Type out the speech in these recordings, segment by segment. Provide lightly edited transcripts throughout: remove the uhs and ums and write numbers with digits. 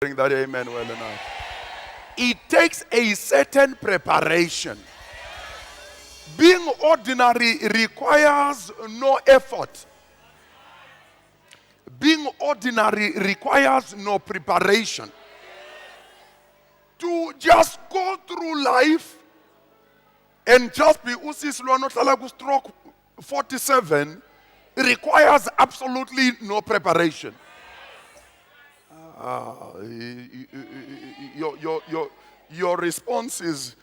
That amen well enough. It takes a certain preparation. Being ordinary requires no effort. Being ordinary requires no preparation. To just go through life and just be stroke 47 requires absolutely no preparation. Your response is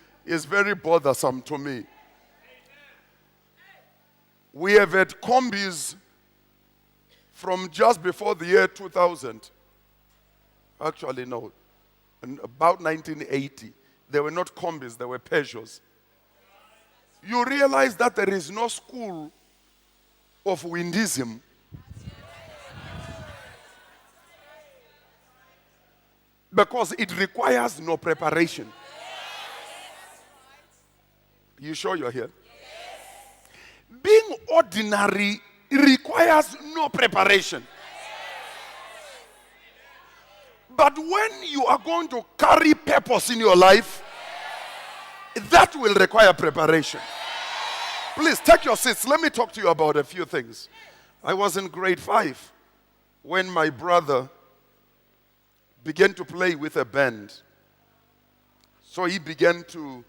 very bothersome to me. We have had combis from just before the year 2000. Actually, no. In about 1980. They were not combis, they were Peugeots. You realize that there is no school of Windism. Because it requires no preparation. You sure you're here? Being ordinary requires no preparation. But when you are going to carry purpose in your life, that will require preparation. Please take your seats. Let me talk to you about a few things. I was in grade 5 when my brother began to play with a band. So he began to,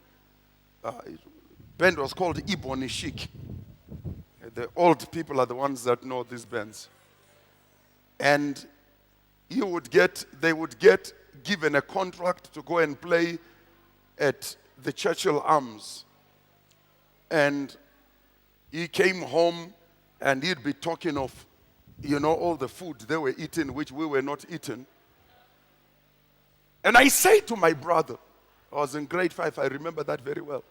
band was called Iboni Chic. The old people are the ones that know these bands. And they would get given a contract to go and play at the Churchill Arms. And he came home and he'd be talking of, all the food they were eating, which we were not eating. And I say to my brother, I was in grade 5, I remember that very well.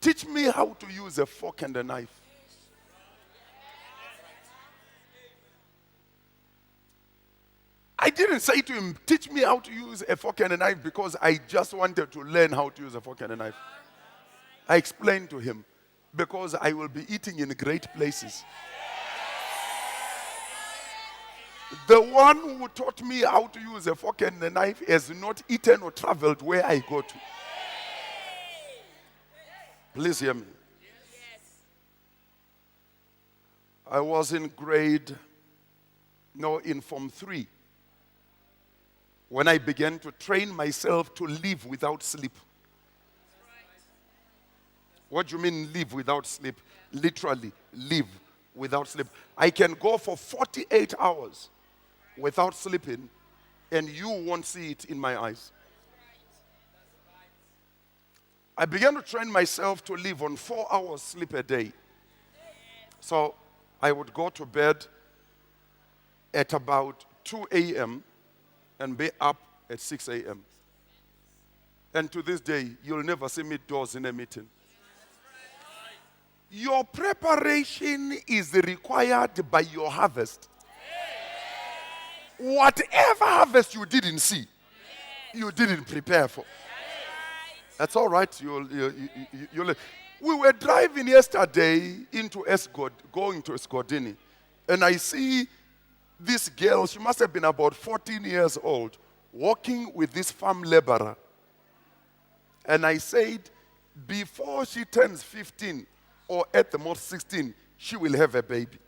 Teach me how to use a fork and a knife. I didn't say to him, teach me how to use a fork and a knife because I just wanted to learn how to use a fork and a knife. I explained to him, because I will be eating in great places. The one who taught me how to use a fork and a knife has not eaten or traveled where I go to. Please hear me. I was in Form 3 when I began to train myself to live without sleep. What do you mean live without sleep? Literally, live without sleep. I can go for 48 hours without sleeping, and you won't see it in my eyes. I began to train myself to live on 4 hours sleep a day. So I would go to bed at about 2 a.m. and be up at 6 a.m. And to this day, you'll never see me doors in a meeting. Your preparation is required by your harvest. Whatever harvest you didn't see, you didn't prepare for. That's all right. We were driving yesterday into Esgod, going to Esgodini, and I see this girl, she must have been about 14 years old, walking with this farm laborer. And I said, before she turns 15, or at the most 16, she will have a baby.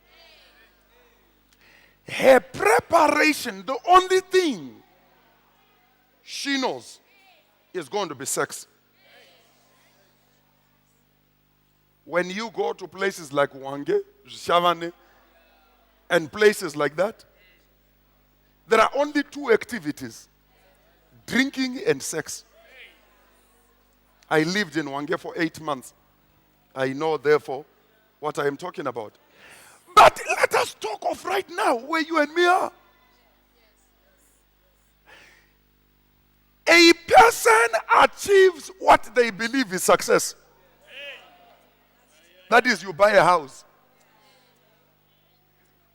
Her preparation, the only thing she knows is going to be sex. When you go to places like Wange, Shavane, and places like that, there are only 2 activities: drinking and sex. I lived in Wange for 8 months. I know, therefore, what I am talking about. But let us talk of right now, where you and me are. A person achieves what they believe is success. That is, you buy a house.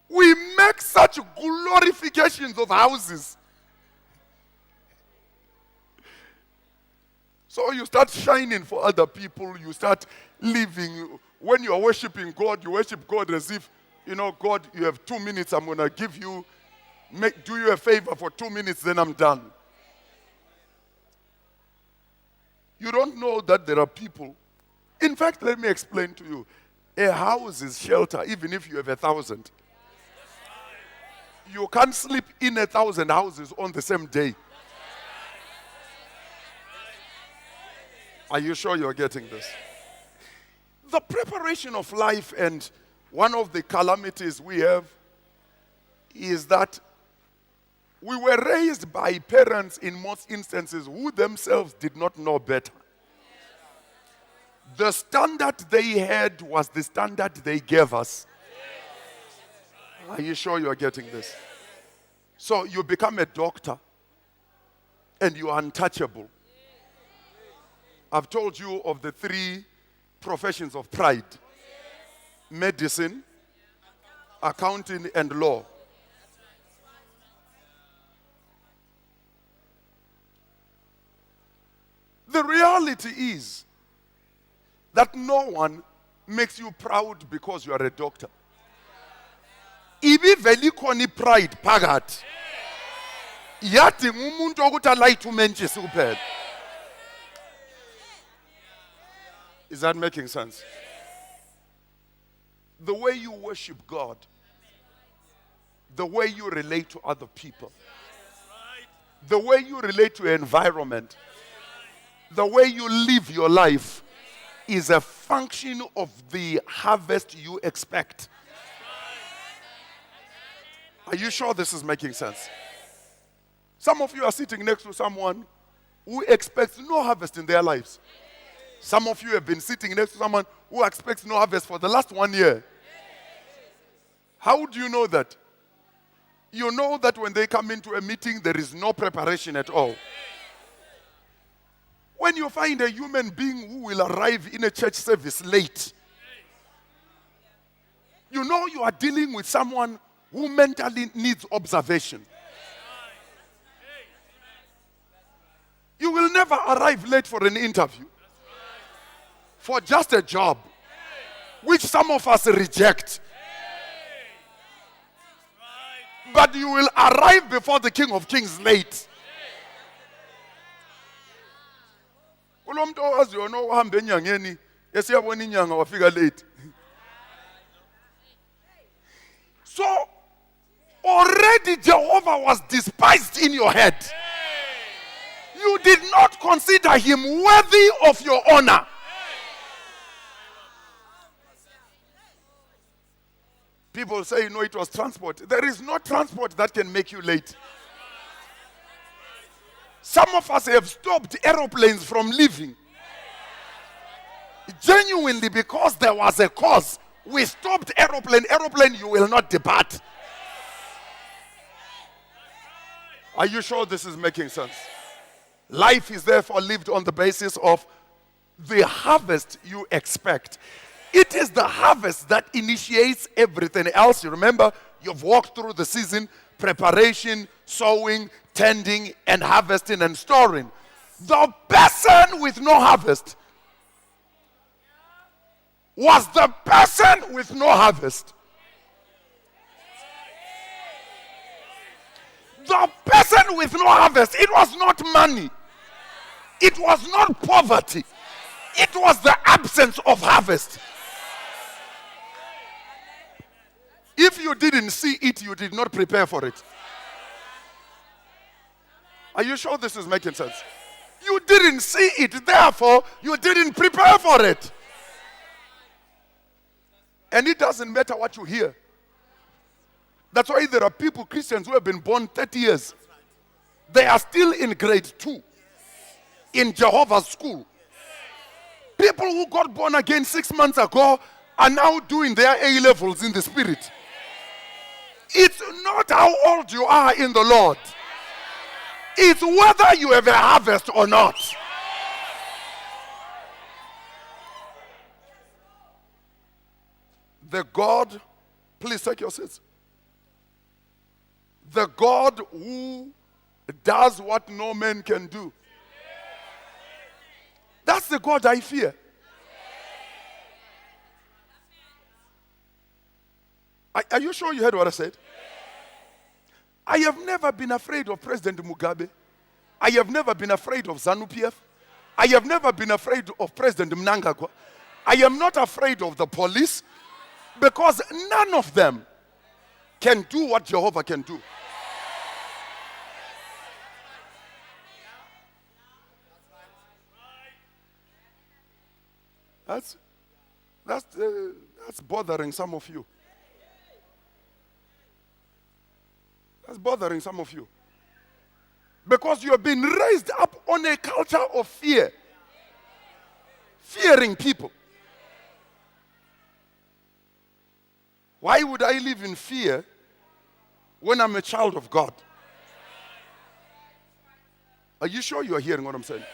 We make such glorifications of houses. So you start shining for other people. You start living. When you are worshiping God, you worship God as if, God, you have 2 minutes. I'm going to give you, do you a favor for 2 minutes, then I'm done. You don't know that there are people. In fact, let me explain to you. A house is shelter, even if you have 1,000. You can't sleep in 1,000 houses on the same day. Are you sure you're getting this? The preparation of life, and one of the calamities we have is that we were raised by parents in most instances who themselves did not know better. The standard they had was the standard they gave us. Are you sure you are getting this? So you become a doctor and you are untouchable. I've told you of the 3 professions of pride: medicine, accounting, and law. The reality is that no one makes you proud because you are a doctor. Ibi veli khona pride phakathi. Yathi umuntu ukuthi alight umentshisi kuphela. Is that making sense? The way you worship God, the way you relate to other people, the way you relate to your environment, the way you live your life is a function of the harvest you expect. Are you sure this is making sense? Some of you are sitting next to someone who expects no harvest in their lives. Some of you have been sitting next to someone who expects no harvest for the last 1 year. How do you know that? You know that when they come into a meeting, there is no preparation at all. When you find a human being who will arrive in a church service late, you know you are dealing with someone who mentally needs observation. You will never arrive late for an interview, for just a job, which some of us reject. But you will arrive before the King of Kings late. Ulo muntu owaziyo no uhamba enyangeni esiyabona inyanga wafika late. So already Jehovah was despised in your head. You did not consider him worthy of your honor. People say, no, it was transport. There is no transport that can make you late. Some of us have stopped aeroplanes from leaving. Genuinely, because there was a cause. We stopped aeroplane. Aeroplane, you will not depart. Are you sure this is making sense? Life is therefore lived on the basis of the harvest you expect. It is the harvest that initiates everything else. You remember, you've walked through the season: preparation, sowing, tending, and harvesting and storing. The person with no harvest was the person with no harvest. The person with no harvest, it was not money. It was not poverty. It was the absence of harvest. If you didn't see it, you did not prepare for it. Are you sure this is making sense? You didn't see it, therefore you didn't prepare for it. And it doesn't matter what you hear. That's why there are people, Christians, who have been born 30 years. They are still in grade 2 in Jehovah's school. People who got born again 6 months ago are now doing their A-levels in the spirit. It's not how old you are in the Lord. It's whether you have a harvest or not. The God, please take your seats. The God who does what no man can do. That's the God I fear. Are you sure you heard what I said? I have never been afraid of President Mugabe. I have never been afraid of ZANU-PF. I have never been afraid of President Mnangagwa. I am not afraid of the police because none of them can do what Jehovah can do. That's bothering some of you. That's bothering some of you. Because you have been raised up on a culture of fear. Fearing people. Why would I live in fear when I'm a child of God? Are you sure you are hearing what I'm saying?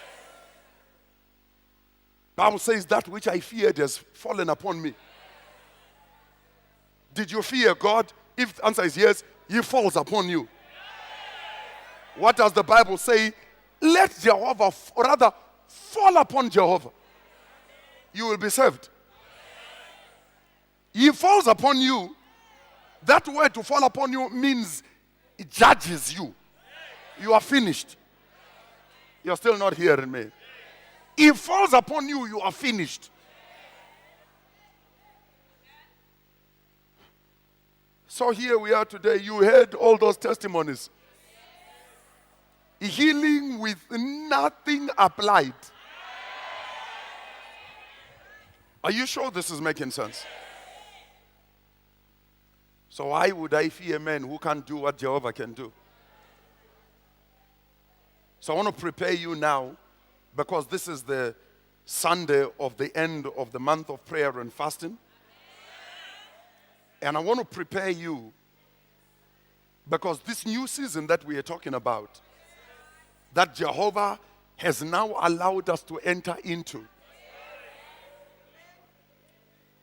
Bible says that which I feared has fallen upon me. Did you fear God? If the answer is yes, He falls upon you. What does the Bible say? Let Jehovah, or rather, fall upon Jehovah. You will be saved. He falls upon you. That word to fall upon you means it judges you. You are finished. You're still not hearing me. He falls upon you, you are finished. So here we are today. You heard all those testimonies. Healing with nothing applied. Are you sure this is making sense? So why would I fear men who can't do what Jehovah can do? So I want to prepare you now, because this is the Sunday of the end of the month of prayer and fasting. And I want to prepare you because this new season that we are talking about, that Jehovah has now allowed us to enter into,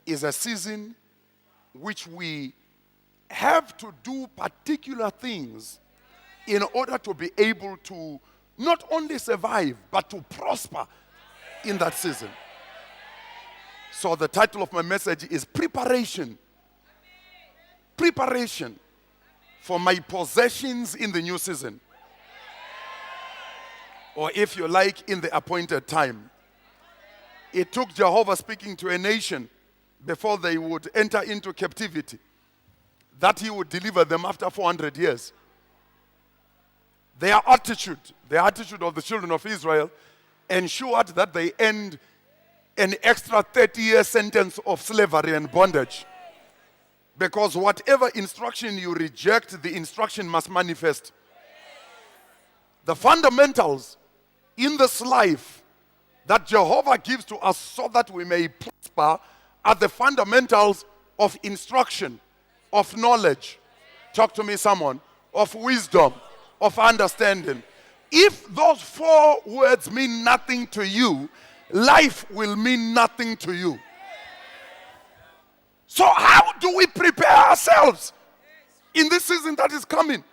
is a season which we have to do particular things in order to be able to not only survive, but to prosper in that season. So the title of my message is Preparation. Preparation for my possessions in the new season. Or if you like, in the appointed time. It took Jehovah speaking to a nation before they would enter into captivity, that He would deliver them after 400 years. Their attitude of the children of Israel, ensured that they end an extra 30-year sentence of slavery and bondage. Because whatever instruction you reject, the instruction must manifest. The fundamentals in this life that Jehovah gives to us so that we may prosper are the fundamentals of instruction, of knowledge. Talk to me, someone. Of wisdom, of understanding. If those 4 words mean nothing to you, life will mean nothing to you. So how do we prepare ourselves in this season that is coming?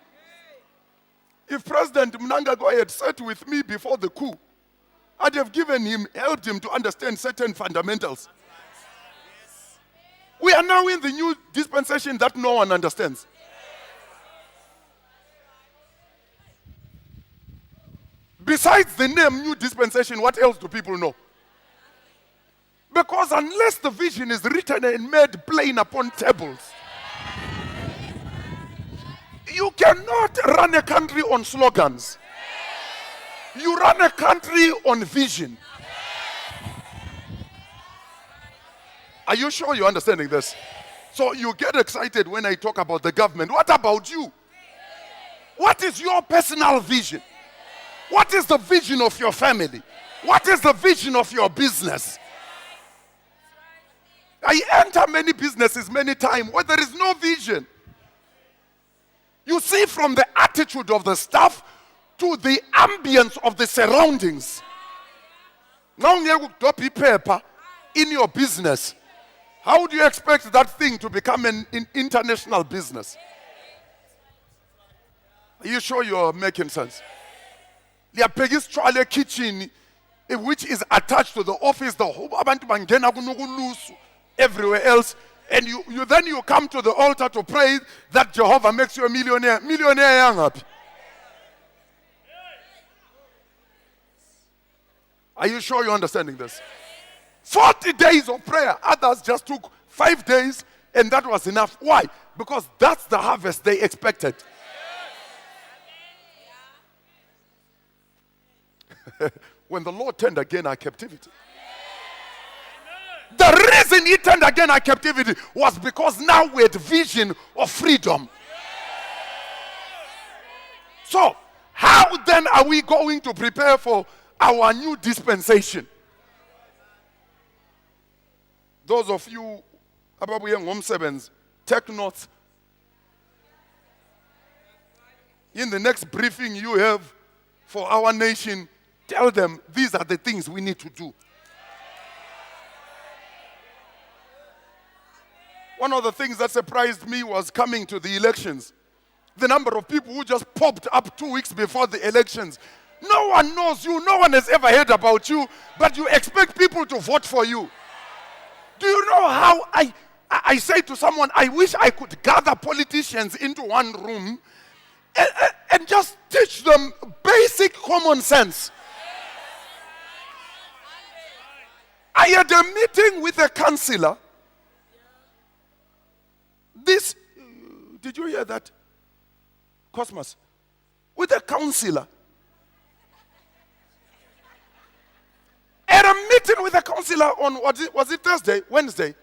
If President Mnangagwa had sat with me before the coup, I'd have helped him to understand certain fundamentals. We are now in the new dispensation that no one understands. Besides the name new dispensation, what else do people know? Because unless the vision is written and made plain upon tables, you cannot run a country on slogans. You run a country on vision. Are you sure you're understanding this? So you get excited when I talk about the government. What about you? What is your personal vision? What is the vision of your family? What is the vision of your business? I enter many businesses many times where there is no vision. You see, from the attitude of the staff to the ambience of the surroundings. Now you drop paper in your business. How do you expect that thing to become an international business? Are you sure you're making sense? The Pegis kitchen, which is attached to the office, the whole everywhere else, and you come to the altar to pray that Jehovah makes you a millionaire. Millionaire young up. Are you sure you're understanding this? 40 days of prayer. Others just took 5 days and that was enough. Why? Because that's the harvest they expected. When the Lord turned again our captivity. The reason he turned again our captivity was because now we had vision of freedom. So, how then are we going to prepare for our new dispensation? Those of you, ababuye ngomsebenzi, take notes. In the next briefing you have for our nation, tell them these are the things we need to do. One of the things that surprised me was coming to the elections. The number of people who just popped up 2 weeks before the elections. No one knows you. No one has ever heard about you. But you expect people to vote for you. Do you know how I say to someone, I wish I could gather politicians into one room and just teach them basic common sense. I had a meeting with a councillor. Did you hear that? Cosmos. With a councillor. At a meeting with a councillor on, was it Thursday? Wednesday.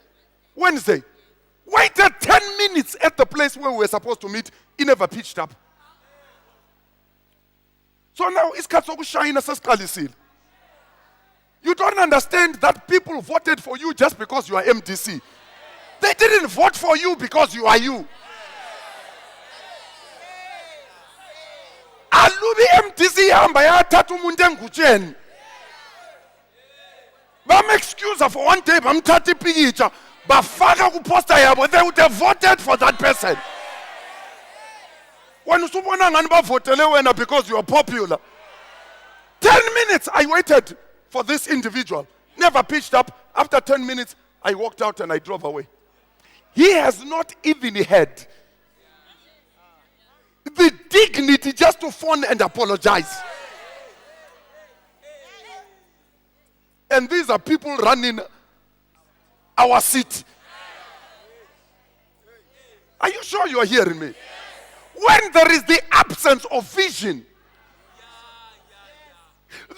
Waited 10 minutes at the place where we were supposed to meet. He never pitched up. So now it's Katsokushayina Saskalisil. You don't understand that people voted for you just because you are MDC. They didn't vote for you because you are you. Alubi MDC hamba yathatha umuntu engutsheni. Bam excuse for one day bamthatha ipikitsha bafaka ku poster yabo, they would have voted for that person. When usubona ngani bavotele wena because you are popular. 10 minutes I waited for this individual. Never pitched up. After 10 minutes, I walked out and I drove away. He has not even had the dignity just to phone and apologize. And these are people running our seat. Are you sure you are hearing me? When there is the absence of vision,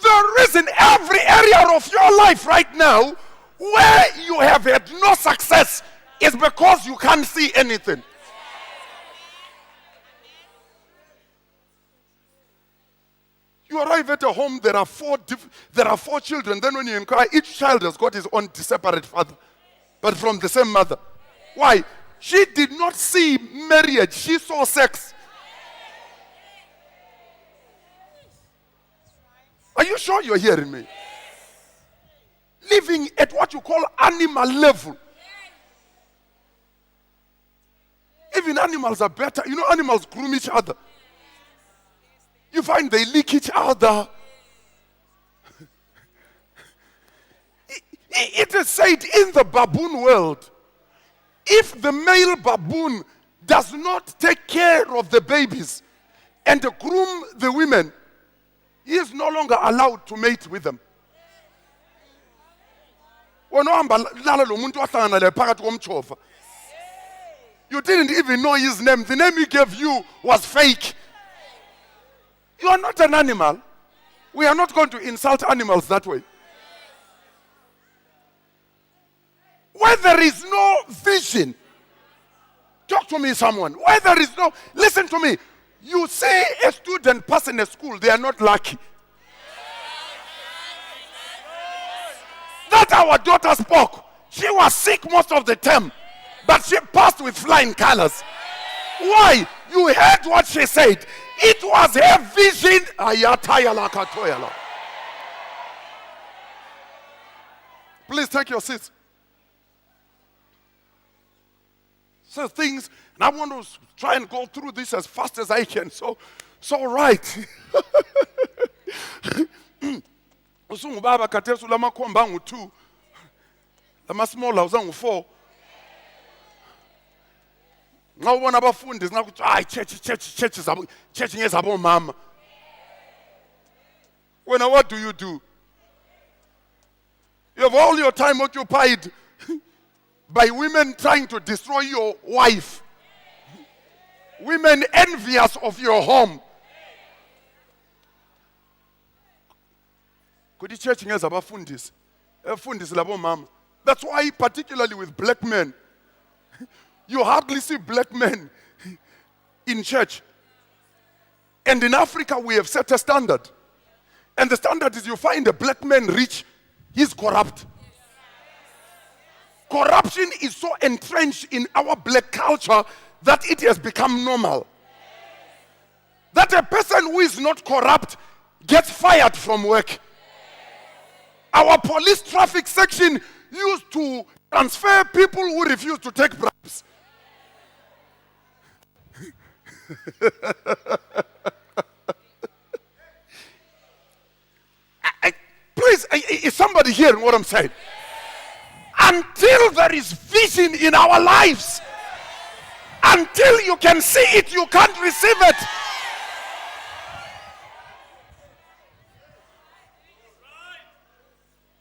there is in every area of your life right now where you have had no success is because you can't see anything. You arrive at a home, there are four children. Then when you inquire, each child has got his own separate father, but from the same mother. Why? She did not see marriage, she saw sex. Are you sure you're hearing me? Living at what you call animal level. Even animals are better. You know, animals groom each other. You find they lick each other. It is said in the baboon world, if the male baboon does not take care of the babies and groom the women, he is no longer allowed to mate with them. You didn't even know his name. The name he gave you was fake. You are not an animal. We are not going to insult animals that way. Where there is no vision, talk to me, someone. Where there is no, listen to me. You say a student passing a school, they are not lucky. That our daughter spoke. She was sick most of the time, but she passed with flying colors. Why? You heard what she said. It was her vision. Please take your seats. So things, and I want to try and go through this as fast as I can. So right. Usungubaba katesu lamakhomba ngu2. Lamasmola uzangu4. Nxa ubona abafundi singakuthi hayi church ngezabo mama. When what do? You have all your time occupied by women trying to destroy your wife. Women envious of your home. Could you church ngeza abafundisi? Abafundisi labo mama. That's why particularly with black men, you hardly see black men in church. And in Africa we have set a standard. And the standard is you find a black man rich, he's corrupt. Corruption is so entrenched in our black culture that it has become normal. That a person who is not corrupt gets fired from work. Our police traffic section used to transfer people who refuse to take bribes. Please, is somebody hearing what I'm saying? Until there is vision in our lives, until you can see it, you can't receive it.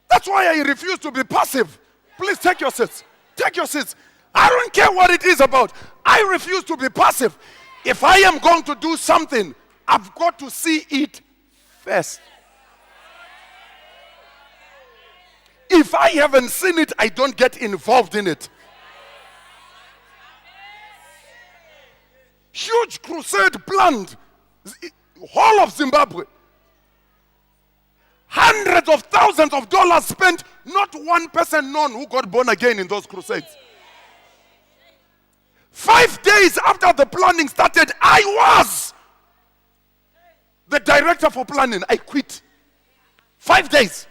That's why I refuse to be passive. Please take your seats. Take your seats. I don't care what it is about. I refuse to be passive. If I am going to do something, I've got to see it first. If I haven't seen it, I don't get involved in it. Huge crusade planned. Whole of Zimbabwe. Hundreds of thousands of dollars spent. Not one person known who got born again in those crusades. 5 days after the planning started, I was the director for planning. I quit. 5 days.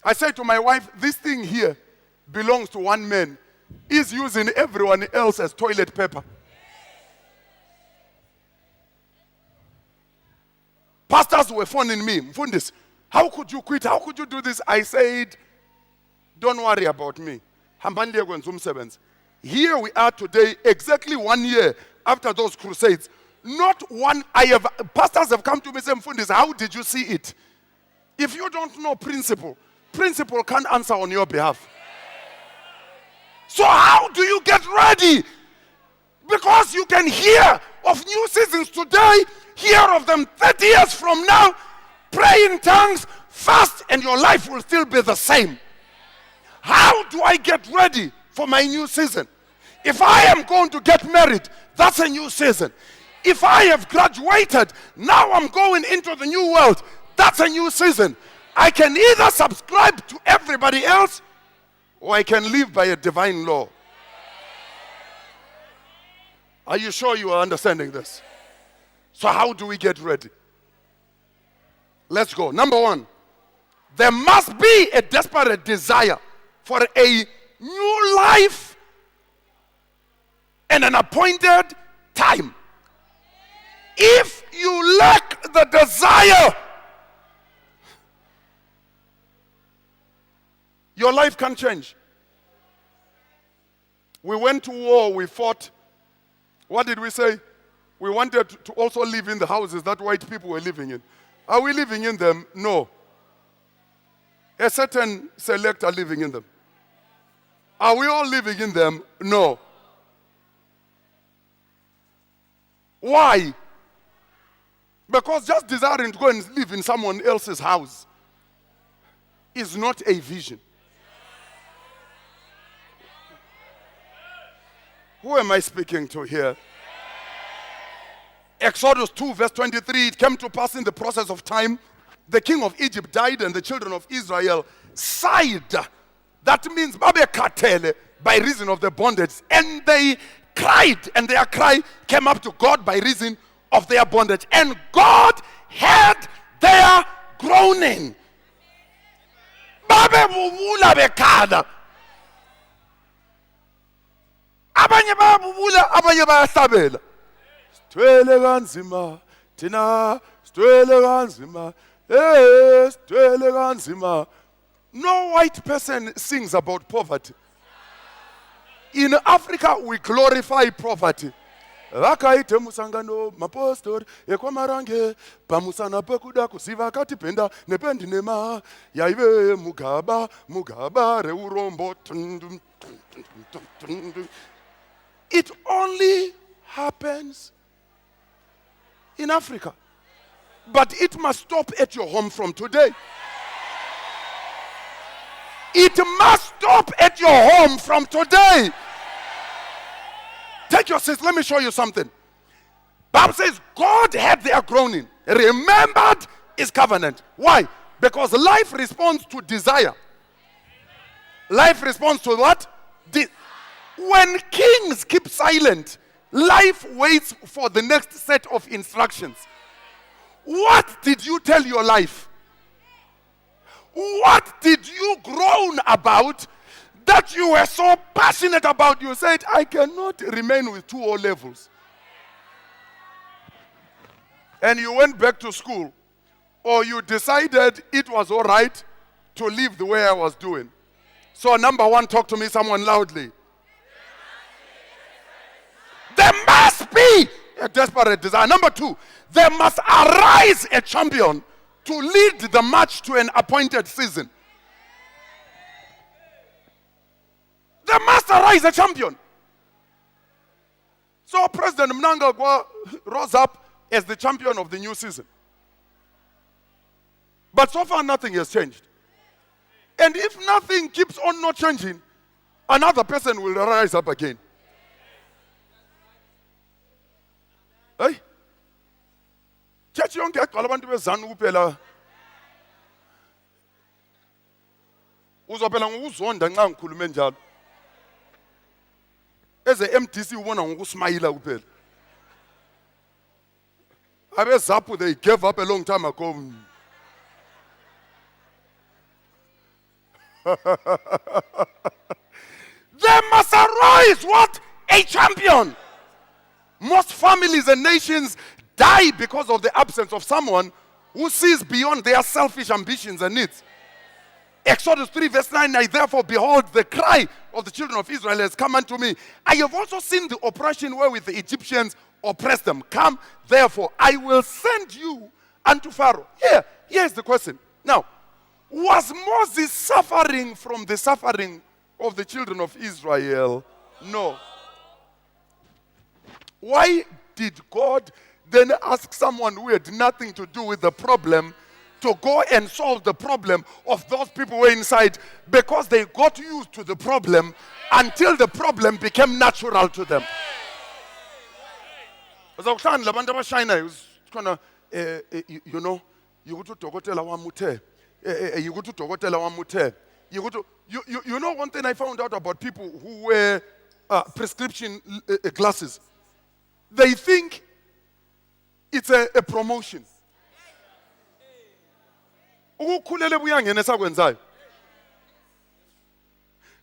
I said to my wife, this thing here belongs to one man. He's using everyone else as toilet paper. Pastors were phoning me. Mfundis, how could you quit? How could you do this? I said, don't worry about me. Here we are today, exactly 1 year after those crusades. Not one, pastors have come to me and said, Mfundis, how did you see it? If you don't know principle can't answer on your behalf. So how do you get ready? Because you can hear of new seasons today, hear of them 30 years from now, pray in tongues, fast, and your life will still be the same. How do I get ready for my new season? If I am going to get married, that's a new season. If I have graduated, now I'm going into the new world, that's a new season. I can either subscribe to everybody else or I can live by a divine law. Are you sure you are understanding this? So how do we get ready? Let's go. Number one, there must be a desperate desire for a new life and an appointed time. If you lack the desire, your life can change. We went to war, we fought. What did we say? We wanted to also live in the houses that white people were living in. Are we living in them? No. A certain select are living in them. Are we all living in them? No. Why? Because just desiring to go and live in someone else's house is not a vision. Who am I speaking to here? Exodus 2 verse 23, it came to pass in the process of time, the king of Egypt died and the children of Israel sighed. That means by reason of the bondage. And they cried, and their cry came up to God by reason of their bondage. And God heard their groaning. Abanye bayabubula, abanye bayahlabela. Sithwele kanzima, thina sithwele kanzima. Sithwele kanzima. No white person sings about poverty. In Africa, we glorify poverty. vakaite musangano mapostori ekwamarange pamusana pekuda kuziva katipenda nependinema yaive mugaba reurombo. It only happens in Africa. But it must stop at your home from today. It must stop at your home from today. Take your seats. Let me show you something. Bible says God had their groaning, remembered his covenant. Why? Because life responds to desire. Life responds to what? When kings keep silent, life waits for the next set of instructions. What did you tell your life? What did you groan about that you were so passionate about? You said, I cannot remain with 2 O levels. And you went back to school. Or you decided it was all right to live the way I was doing. So number 1, talk to me, someone loudly. There must be a desperate desire. Number 2, there must arise a champion to lead the march to an appointed season. There must arise a champion. So President Mnangagwa rose up as the champion of the new season. But so far nothing has changed. And if nothing keeps on not changing, another person will rise up again. Hey? Church yonke yaqala abantu bezana kuphela. Uzophela ngokuzonda nxa ngikhulume njalo. Eze MDC ubona ngokusmayila kuphela. Abe Zapu, they gave up a long time ago. There must arise what? A champion. Most families and nations die because of the absence of someone who sees beyond their selfish ambitions and needs. Exodus 3 verse 9, I therefore behold the cry of the children of Israel has come unto me. I have also seen the oppression wherewith the Egyptians oppressed them. Come, therefore, I will send you unto Pharaoh. Here's the question. Now, was Moses suffering from the suffering of the children of Israel? No. Why did God then ask someone who had nothing to do with the problem to go and solve the problem of those people who were inside? Because they got used to the problem until the problem became natural to them. You know, you go to Togotela Wamute. You go to Togotela Wamute. You know one thing I found out about people who wear prescription glasses? They think it's a promotion. Do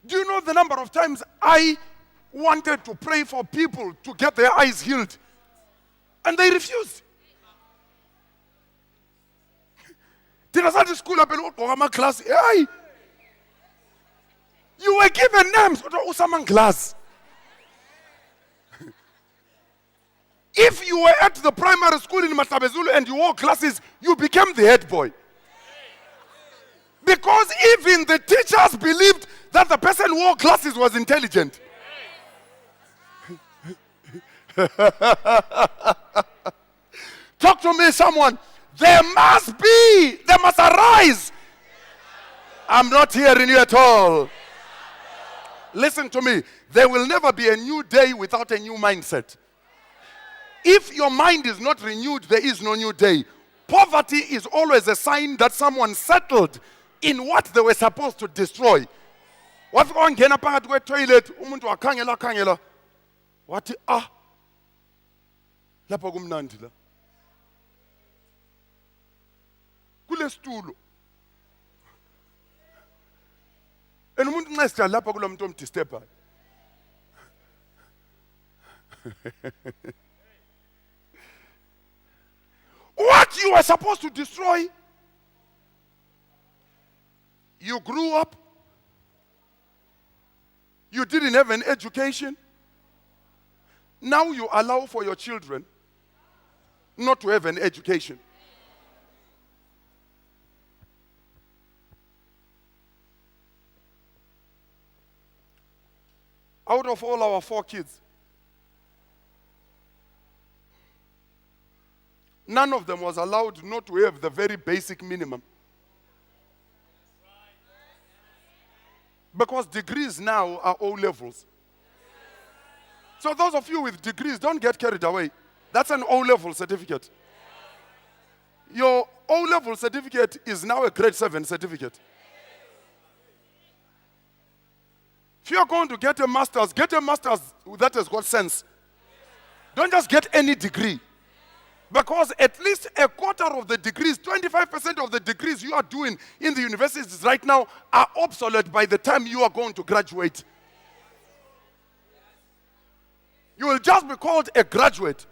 you know the number of times I wanted to pray for people to get their eyes healed and they refused? Did I start the school up in class? Hey, you were given names. Glass. If you were at the primary school in Matabezulu and you wore glasses, you became the head boy. Because even the teachers believed that the person who wore glasses was intelligent. Talk to me, someone. There must arise. I'm not hearing you at all. Listen to me. There will never be a new day without a new mindset. If your mind is not renewed, there is no new day. Poverty is always a sign that someone settled in what they were supposed to destroy. What ngena phakathi kwe toilet umuntu wakhangela wathi lapha kumnandi la kule situlo umuntu nxa sijala lapha kulomuntu omdisturbayo. What you were supposed to destroy, you grew up, you didn't have an education, Now you allow for your children not to have an education. Out of all our 4 kids, none of them was allowed not to have the very basic minimum. Because degrees now are O levels. So those of you with degrees, don't get carried away. That's an O-level certificate. Your O-level certificate is now a grade 7 certificate. If you're going to get a master's that has got sense. Don't just get any degree. Because at least a quarter of the degrees, 25% of the degrees you are doing in the universities right now are obsolete by the time you are going to graduate. You will just be called a graduate.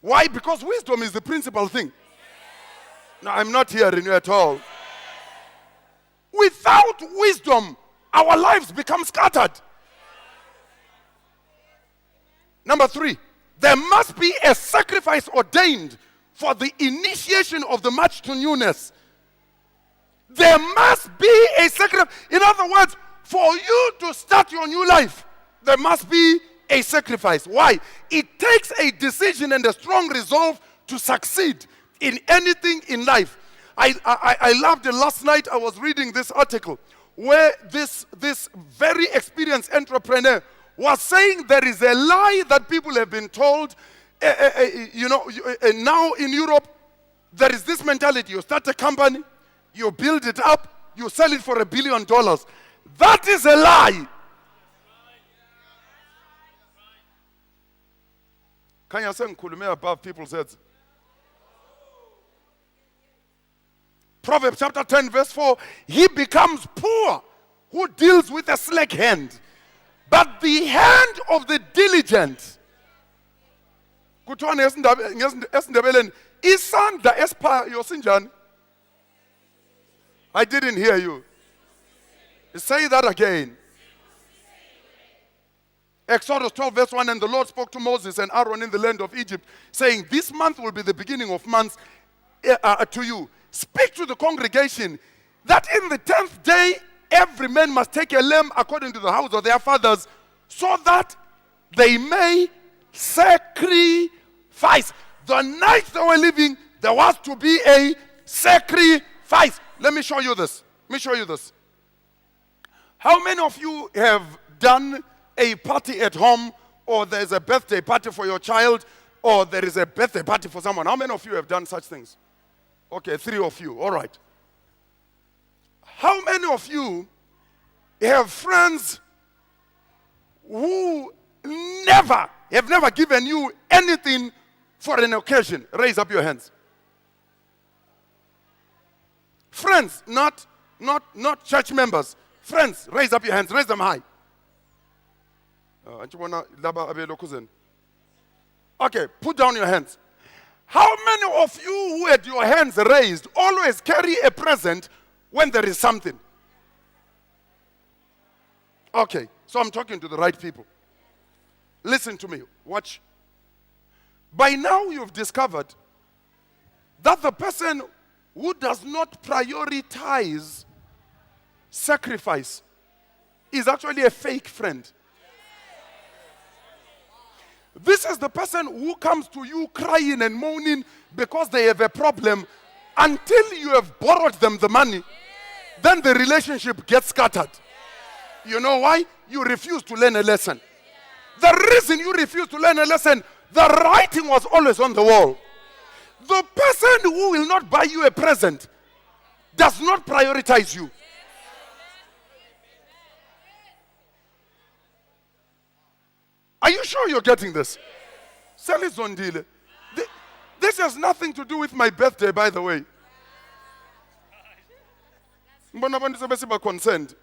Why? Because wisdom is the principal thing. No, I'm not hearing you at all. Without wisdom, our lives become scattered. Number 3, there must be a sacrifice ordained for the initiation of the march to newness. There must be a sacrifice. In other words, for you to start your new life, there must be a sacrifice. Why? It takes a decision and a strong resolve to succeed in anything in life. I loved it. Last night I was reading this article where this very experienced entrepreneur was saying there is a lie that people have been told. Now in Europe, there is this mentality. You start a company, you build it up, you sell it for $1 billion. That is a lie. Can you say nkhulume above people's heads? Proverbs chapter 10 verse 4, he becomes poor who deals with a slack hand, but the hand of the diligent. Kuthiwa esiNdebeleni isandla esiphayo sinjani? I didn't hear you. Say that again. Exodus 12 verse 1, and the Lord spoke to Moses and Aaron in the land of Egypt, saying, this month will be the beginning of months to you. Speak to the congregation that in the 10th day every man must take a lamb according to the house of their fathers, so that they may sacrifice. The night they were living, there was to be a sacrifice. Let me show you this. How many of you have done a party at home, or there's a birthday party for your child, or there is a birthday party for someone? How many of you have done such things? Okay, 3 of you. All right. How many of you have friends who have never given you anything for an occasion? Raise up your hands. Friends, not church members. Friends, raise up your hands. Raise them high. Okay, put down your hands. How many of you who had your hands raised always carry a present when there is something? Okay, so I'm talking to the right people. Listen to me. Watch. By now you've discovered that the person who does not prioritize sacrifice is actually a fake friend. This is the person who comes to you crying and moaning because they have a problem until you have borrowed them the money. Then the relationship gets scattered. You know why? You refuse to learn a lesson. The reason you refuse to learn a lesson, the writing was always on the wall. The person who will not buy you a present does not prioritize you. Are you sure you're getting this? Selizondile. This has nothing to do with my birthday, by the way. Concerned.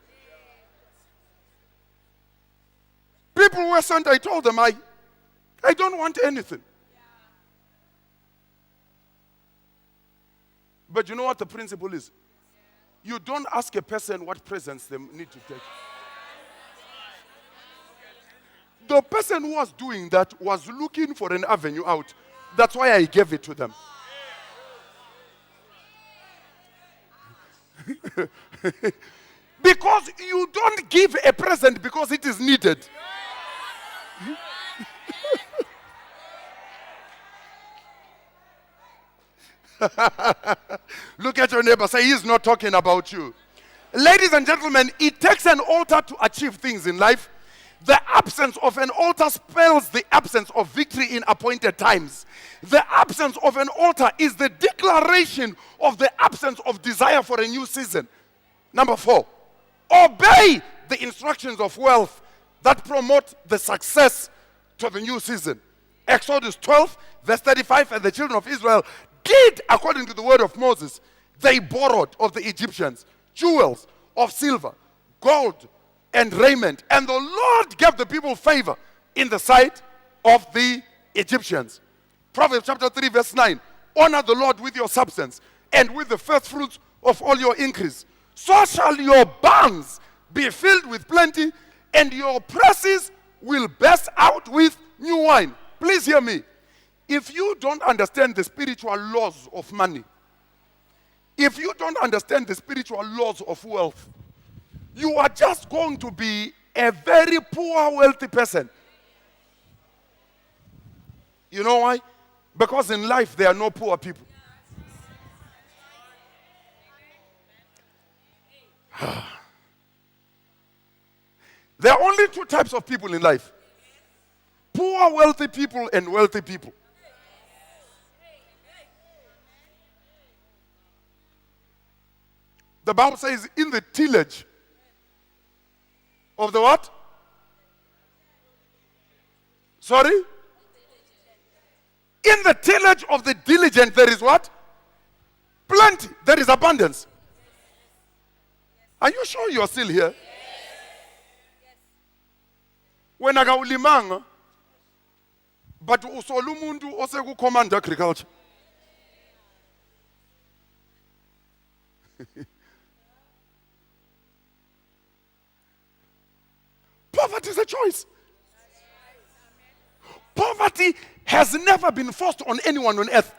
People were sent, I told them, I don't want anything. But you know what the principle is? You don't ask a person what presents they need to take. The person who was doing that was looking for an avenue out. That's why I gave it to them. Because you don't give a present because it is needed. Look at your neighbor, say he's not talking about you. Ladies and gentlemen, it takes an altar to achieve things in life. The absence of an altar spells the absence of victory in appointed times. The absence of an altar is the declaration of the absence of desire for a new season. Number 4, obey the instructions of wealth that promote the success to the new season. Exodus 12, verse 35, and the children of Israel did according to the word of Moses. They borrowed of the Egyptians jewels of silver, gold, and raiment. And the Lord gave the people favor in the sight of the Egyptians. Proverbs chapter 3, verse 9. Honor the Lord with your substance and with the first fruits of all your increase. So shall your barns be filled with plenty, and your presses will burst out with new wine. Please hear me. If you don't understand the spiritual laws of money, if you don't understand the spiritual laws of wealth, you are just going to be a very poor, wealthy person. You know why? Because in life there are no poor people. There are only 2 types of people in life: poor, wealthy people and wealthy people. The Bible says in the tillage of the what? Sorry? In the tillage of the diligent there is what? Plenty. There is abundance. Are you sure you are still here? When I go limanga, but usolu umuntu oseku command agriculture. Poverty is a choice. Poverty has never been forced on anyone on earth.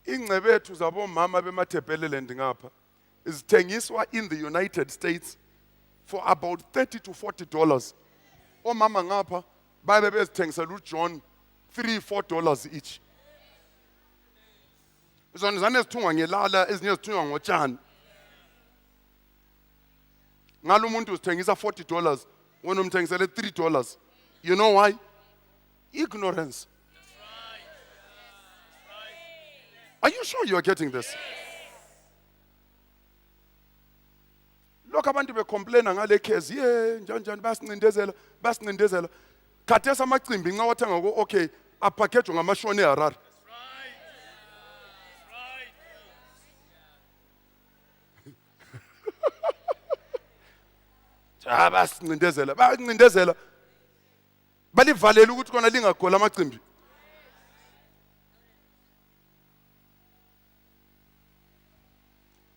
Ingcebethu zabomama bemathebheleland ngapha zithengiswa in the United States for about $30 to $40. Omama ngapha babe bezithengisela uJohn $3-4 each. Zona zane zithungwa ngelala, ezinye zithungwa ngotshani. Ngalo umuntu uzithengisa $40, wena umthengisele $3. You know why? Ignorance. Are you sure you are getting this? Look, abantu becomplaina ngale case, njani basincindezela. Khathesi amacimbi nxa wathenga ngo okay, apackage ngamashone eHarare. Basincindezela. Balivalela ukuthi kona lingagola amacimbi.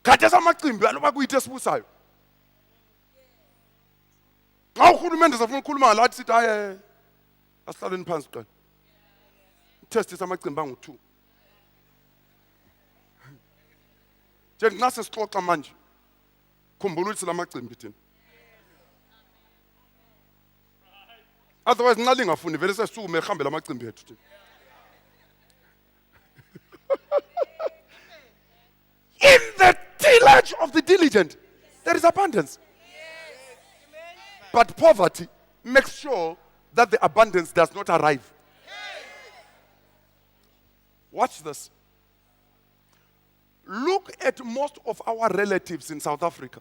Khathesi amacimbi aloba kuyithe sibusayo. Xa uhulumende safuna ukukhuluma lathi sithi hayi asihlaleni phansi qala. Test amacimbi angu-2. Nje nxa sesixoxa manje. Khumbula ukuthi lamacimbi thina. Otherwise nxa lingafuni vele sesisukume ehambe lamacimbi ethu thina. In the tillage of the diligent, there is abundance. But poverty makes sure that the abundance does not arrive. Watch this. Look at most of our relatives in South Africa.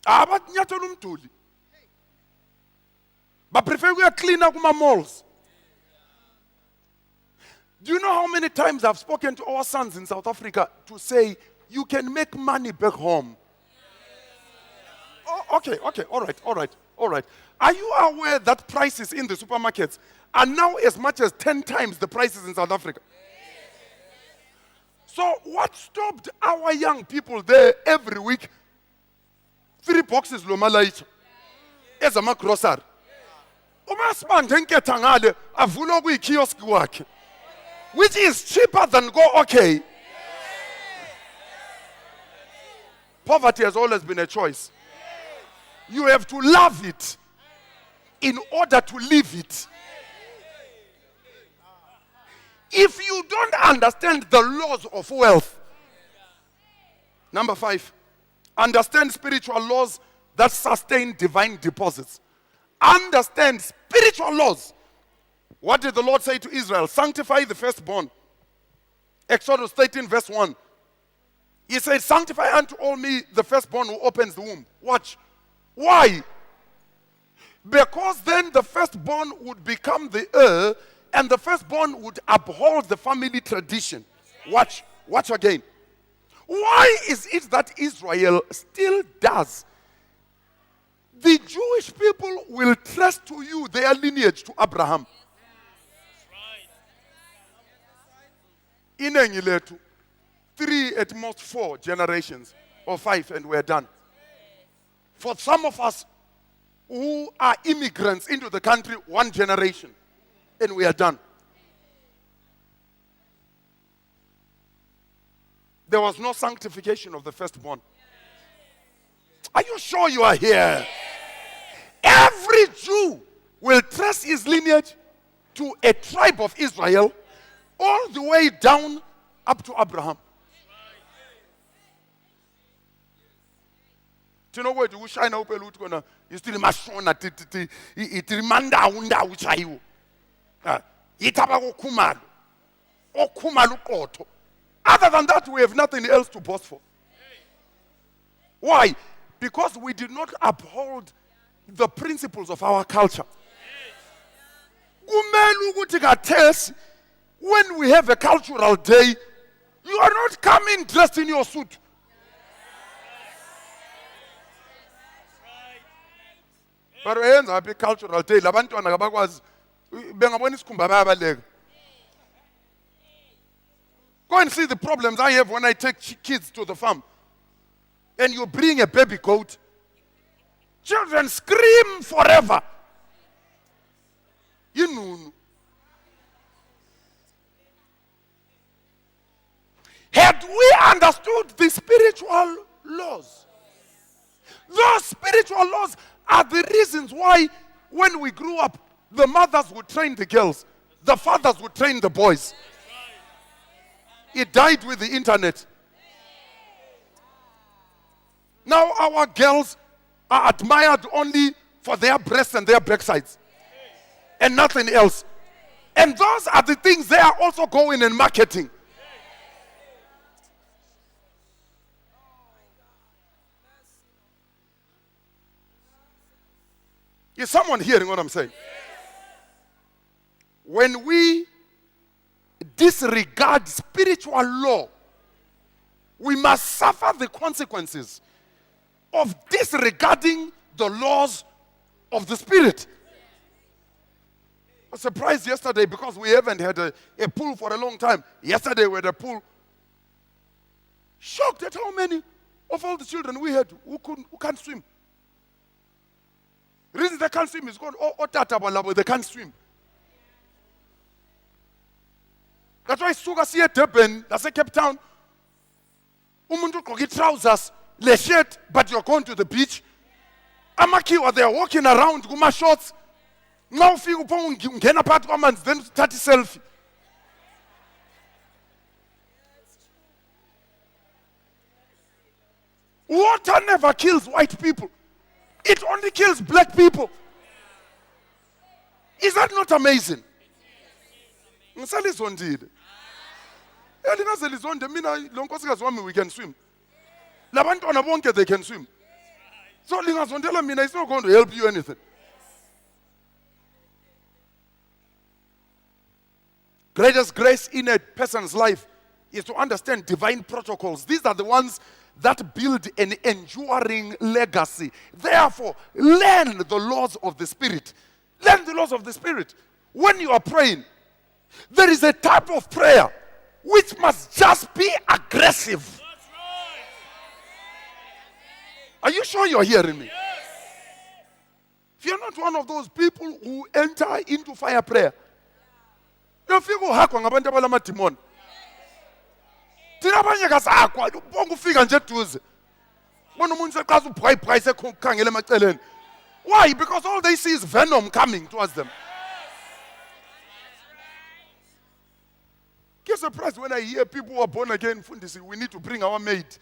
Abatnyathela umduli. But prefer we are cleaner kuma malls. Do you know how many times I've spoken to our sons in South Africa to say, you can make money back home? Oh, okay, all All right. Are you aware that prices in the supermarkets are now as much as 10 times the prices in South Africa? So what stopped our young people there every week? 3 boxes lomalaita. As a grocery. Umasibande enketha ngale avula okuyikiosk wakhe. Which is cheaper than go okay. Poverty has always been a choice. You have to love it in order to live it. If you don't understand the laws of wealth, number 5, understand spiritual laws that sustain divine deposits. Understand spiritual laws. What did the Lord say to Israel? Sanctify the firstborn. Exodus 13 verse 1. He said, sanctify unto all me the firstborn who opens the womb. Watch. Why? Because then the firstborn would become the heir and the firstborn would uphold the family tradition. Watch again. Why is it that Israel still does? The Jewish people will trace to you their lineage to Abraham. Inengi lethu, 3 at most 4 generations or 5 and we're done. For some of us who are immigrants into the country, 1 generation and we are done. There was no sanctification of the firstborn. Are you sure you are here? Every Jew will trace his lineage to a tribe of Israel all the way down up to Abraham. Do you know where you shine up a lot gonna you still mashona it remanda unda uchayo. Itaba okumalu. Okumalu koto. Other than that, we have nothing else to boast for. Why? Because we did not uphold the principles of our culture. When we have a cultural day, you are not coming dressed in your suit. But we have a cultural day. Go and see the problems I have when I take kids to the farm. And you bring a baby goat. Children scream forever. You know. Had we understood the spiritual laws, those spiritual laws are the reasons why when we grew up, the mothers would train the girls, the fathers would train the boys. It died with the internet. Now our girls are admired only for their breasts and their backsides and nothing else. And those are the things they are also going and marketing. Is someone hearing what I'm saying? When we disregard spiritual law, we must suffer the consequences of disregarding the laws of the Spirit. I was surprised yesterday because we haven't had a pool for a long time. Yesterday we had a pool. Shocked at how many of all the children we had who can't swim. The reason they can't swim is called they can't swim. That's why suka siya Durban, that's a Cape Town. Umuntu ugqoke trousers, le shirt, but you're going to the beach. Amakiwa, they are walking around kuma shorts. Now ufika upho ungena phakathi kwamanzi then uthatha selfie. Water never kills white people. It only kills black people. Is that not amazing? Ngiselizondile. Elingazelizonde mina lo nkosikazi wami we can swim. Labantwana bonke they can swim. So lingazondela mina it's not going to help you anything. Greatest grace in a person's life is to understand divine protocols. These are the ones that build an enduring legacy. Therefore, learn the laws of the Spirit. Learn the laws of the Spirit. When you are praying, there is a type of prayer which must just be aggressive. That's right. Are you sure you're hearing me? If you're not one of those people who enter into fire prayer, you'll feel hakwa ngabantu abalamadimoni. Thina abanye kasakwa ubonga ufika nje eduze. Bona umuntu seqhaza ubhayibhayi sekhangela emaceleni. Why? Because all they see is venom coming towards them. Get surprised when I hear people who are born again fundisi, we need to bring our mate.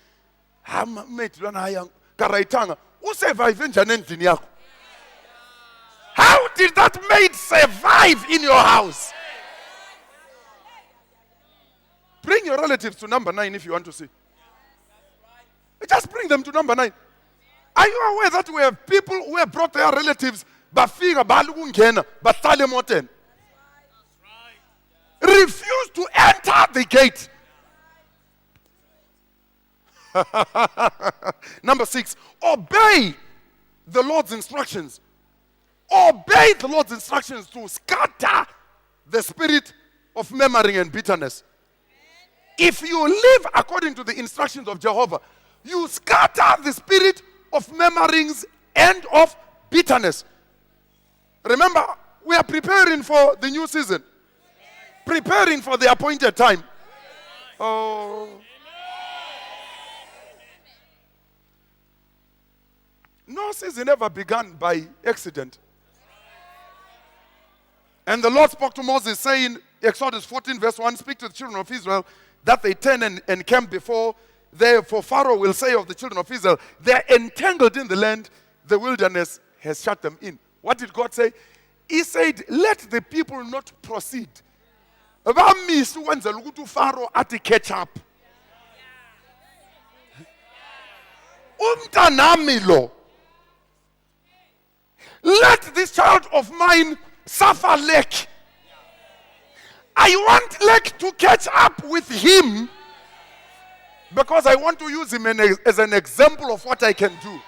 Mate lona haya karaitanga. Usurvive njani endlini yakho? How did that maid survive in your house? Bring your relatives to number 9 if you want to see. Just bring them to number 9. Are you aware that we have people who have brought their relatives bafika balukungena bahlale emoteni? Refuse to enter the gate. Number 6, obey the Lord's instructions. Obey the Lord's instructions to scatter the spirit of murmuring and bitterness. If you live according to the instructions of Jehovah, you scatter the spirit of murmurings and of bitterness. Remember, we are preparing for the new season. Preparing for the appointed time. Oh. No season ever began by accident. And the Lord spoke to Moses saying, Exodus 14 verse 1, speak to the children of Israel that they turn and camp before for Pharaoh will say of the children of Israel, they're entangled in the land, the wilderness has shut them in. What did God say? He said, let the people not proceed. Pharaoh at the catch up. Umtanamilo. Let this child of mine suffer lack. I want lack to catch up with him because I want to use him as an example of what I can do.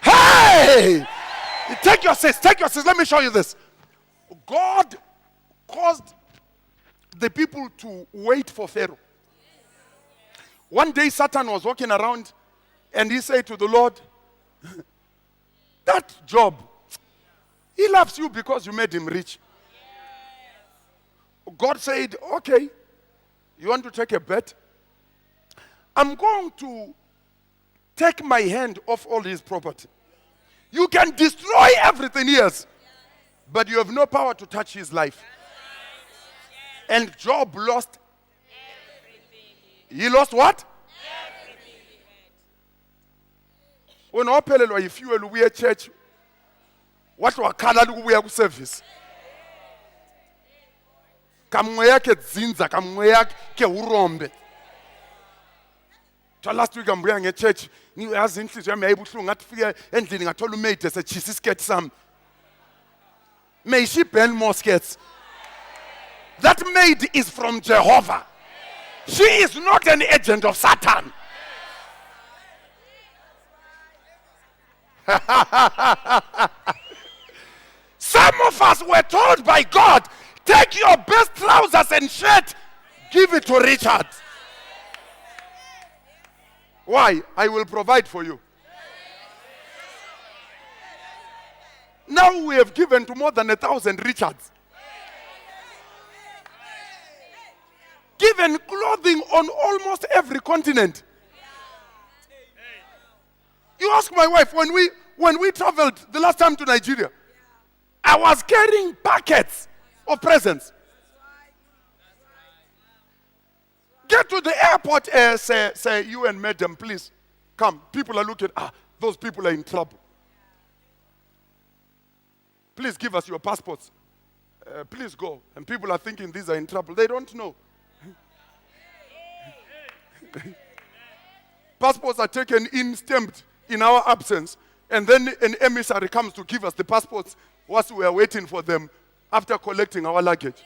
Hey! Take your seats, take your seats. Let me show you this. God caused the people to wait for Pharaoh. One day Satan was walking around and he said to the Lord, that Job, he loves you because you made him rich. God said, okay, you want to take a bet? I'm going to take my hand off all his property. You can destroy everything he has, but you have no power to touch his life. And Job lost. He lost what? When ophelelwa yifuel ubuye church, what wakhala ukubuya ku service? Kamwe yakhe dzinza, kamwe yakhe urombe. Last week I'm nge church, ngiyazi inhliziyo yami yayibuhlungu ngathi fika endlini ngathola umate esechisa iskirt sami. May she burn more skirts. That maid is from Jehovah. She is not an agent of Satan. Some of us were told by God, take your best trousers and shirt, give it to Richard. Why? I will provide for you. Now we have given to more than 1,000 Richards. Given clothing on almost every continent. You ask my wife, when we traveled the last time to Nigeria, I was carrying packets of presents. Get to the airport, say you and madam, please come. People are looking, those people are in trouble. Please give us your passports. Please go. And people are thinking these are in trouble. They don't know. Passports are taken in, stamped in our absence. And then an emissary comes to give us the passports whilst we are waiting for them after collecting our luggage.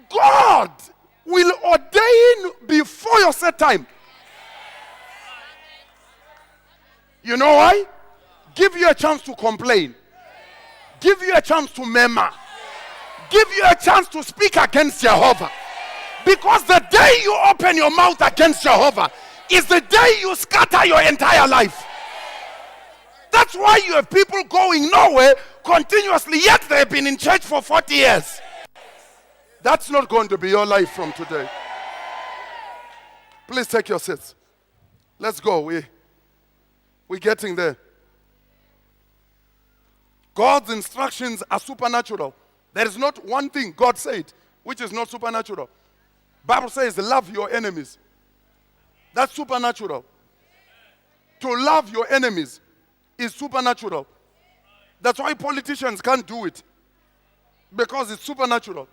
God will ordain before your set time. You know why? Give you a chance to complain. Give you a chance to murmur. Give you a chance to speak against Jehovah. Because the day you open your mouth against Jehovah is the day you scatter your entire life. That's why you have people going nowhere continuously, yet they've been in church for 40 years. That's not going to be your life from today. Please take your seats. Let's go. We're getting there. God's instructions are supernatural. There is not one thing God said which is not supernatural. Bible says love your enemies. That's supernatural. To love your enemies is supernatural. That's why politicians can't do it. Because it's supernatural.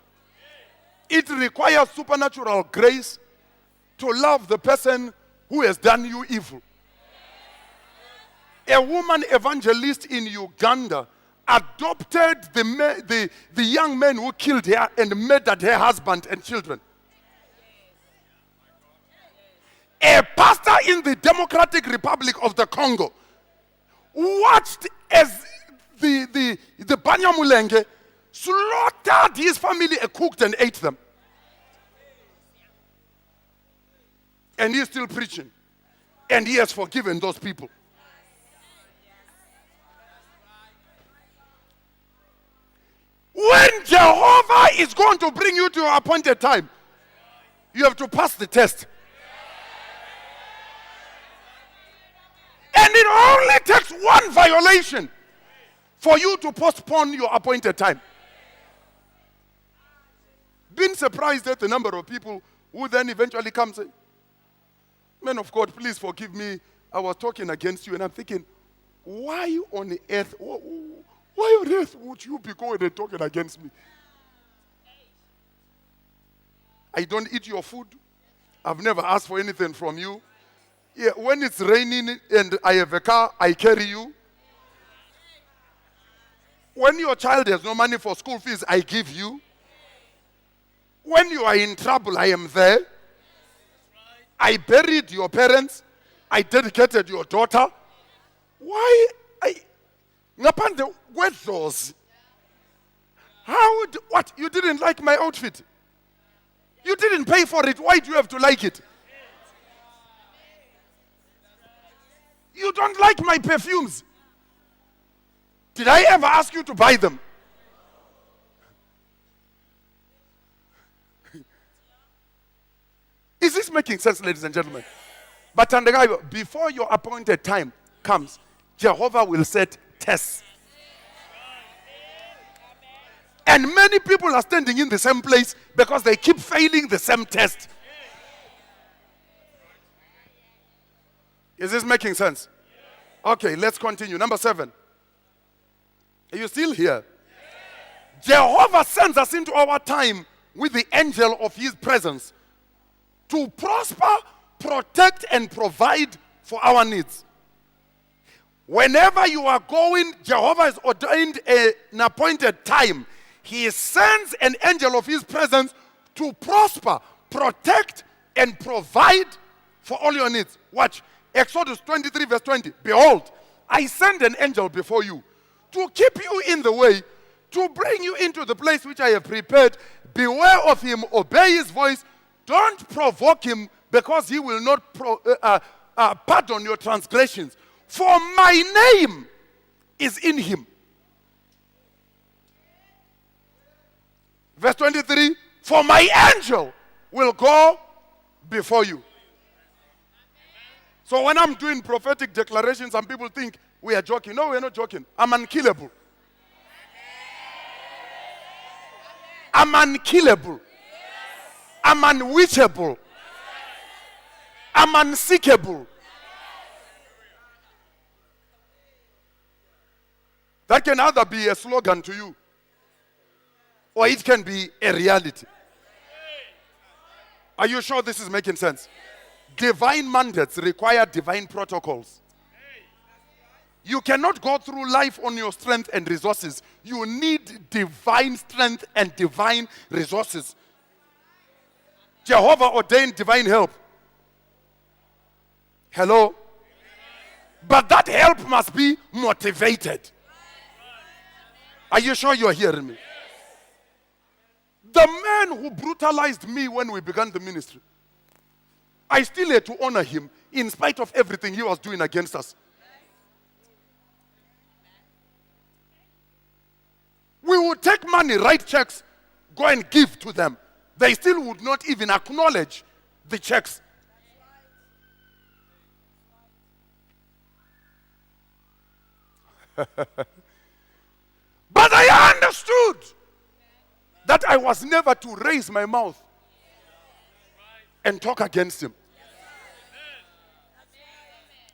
It requires supernatural grace to love the person who has done you evil. A woman evangelist in Uganda adopted the young man who killed her and murdered her husband and children. A pastor in the Democratic Republic of the Congo watched as the Banyamulenge slaughtered his family and cooked and ate them. And he is still preaching. And he has forgiven those people. When Jehovah is going to bring you to your appointed time, you have to pass the test. And it only takes one violation for you to postpone your appointed time. Been surprised at the number of people who then eventually come and say, "Man of God, please forgive me. I was talking against you." And I'm thinking, why on earth would you be going and talking against me? I don't eat your food. I've never asked for anything from you. Yeah, when it's raining and I have a car, I carry you. When your child has no money for school fees, I give you. When you are in trouble, I am there. I buried your parents. I dedicated your daughter. Why? Ngapande wedlos. What? You didn't like my outfit? You didn't pay for it. Why do you have to like it? You don't like my perfumes. Did I ever ask you to buy them? Is this making sense, ladies and gentlemen? But before your appointed time comes, Jehovah will set tests. And many people are standing in the same place because they keep failing the same test. Is this making sense? Okay, let's continue. Number 7. Are you still here? Jehovah sends us into our time with the angel of his presence to prosper, protect, and provide for our needs. Whenever you are going, Jehovah has ordained an appointed time. He sends an angel of his presence to prosper, protect, and provide for all your needs. Watch. Exodus 23 verse 20. Behold, I send an angel before you to keep you in the way, to bring you into the place which I have prepared. Beware of him, obey his voice. Don't provoke him, because he will not pardon your transgressions. For my name is in him. Verse 23, for my angel will go before you. So when I'm doing prophetic declarations, some people think we are joking. No, we're not joking. I'm unkillable. I'm unkillable. I'm unwitchable. I'm unseekable. That can either be a slogan to you, or it can be a reality. Are you sure this is making sense? Divine mandates require divine protocols. You cannot go through life on your strength and resources. You need divine strength and divine resources. Jehovah ordained divine help. Hello? But that help must be motivated. Are you sure you are hearing me? The man who brutalized me when we began the ministry, I still had to honor him in spite of everything he was doing against us. We would take money, write checks, go and give to them. They still would not even acknowledge the checks. But I understood that I was never to raise my mouth and talk against him.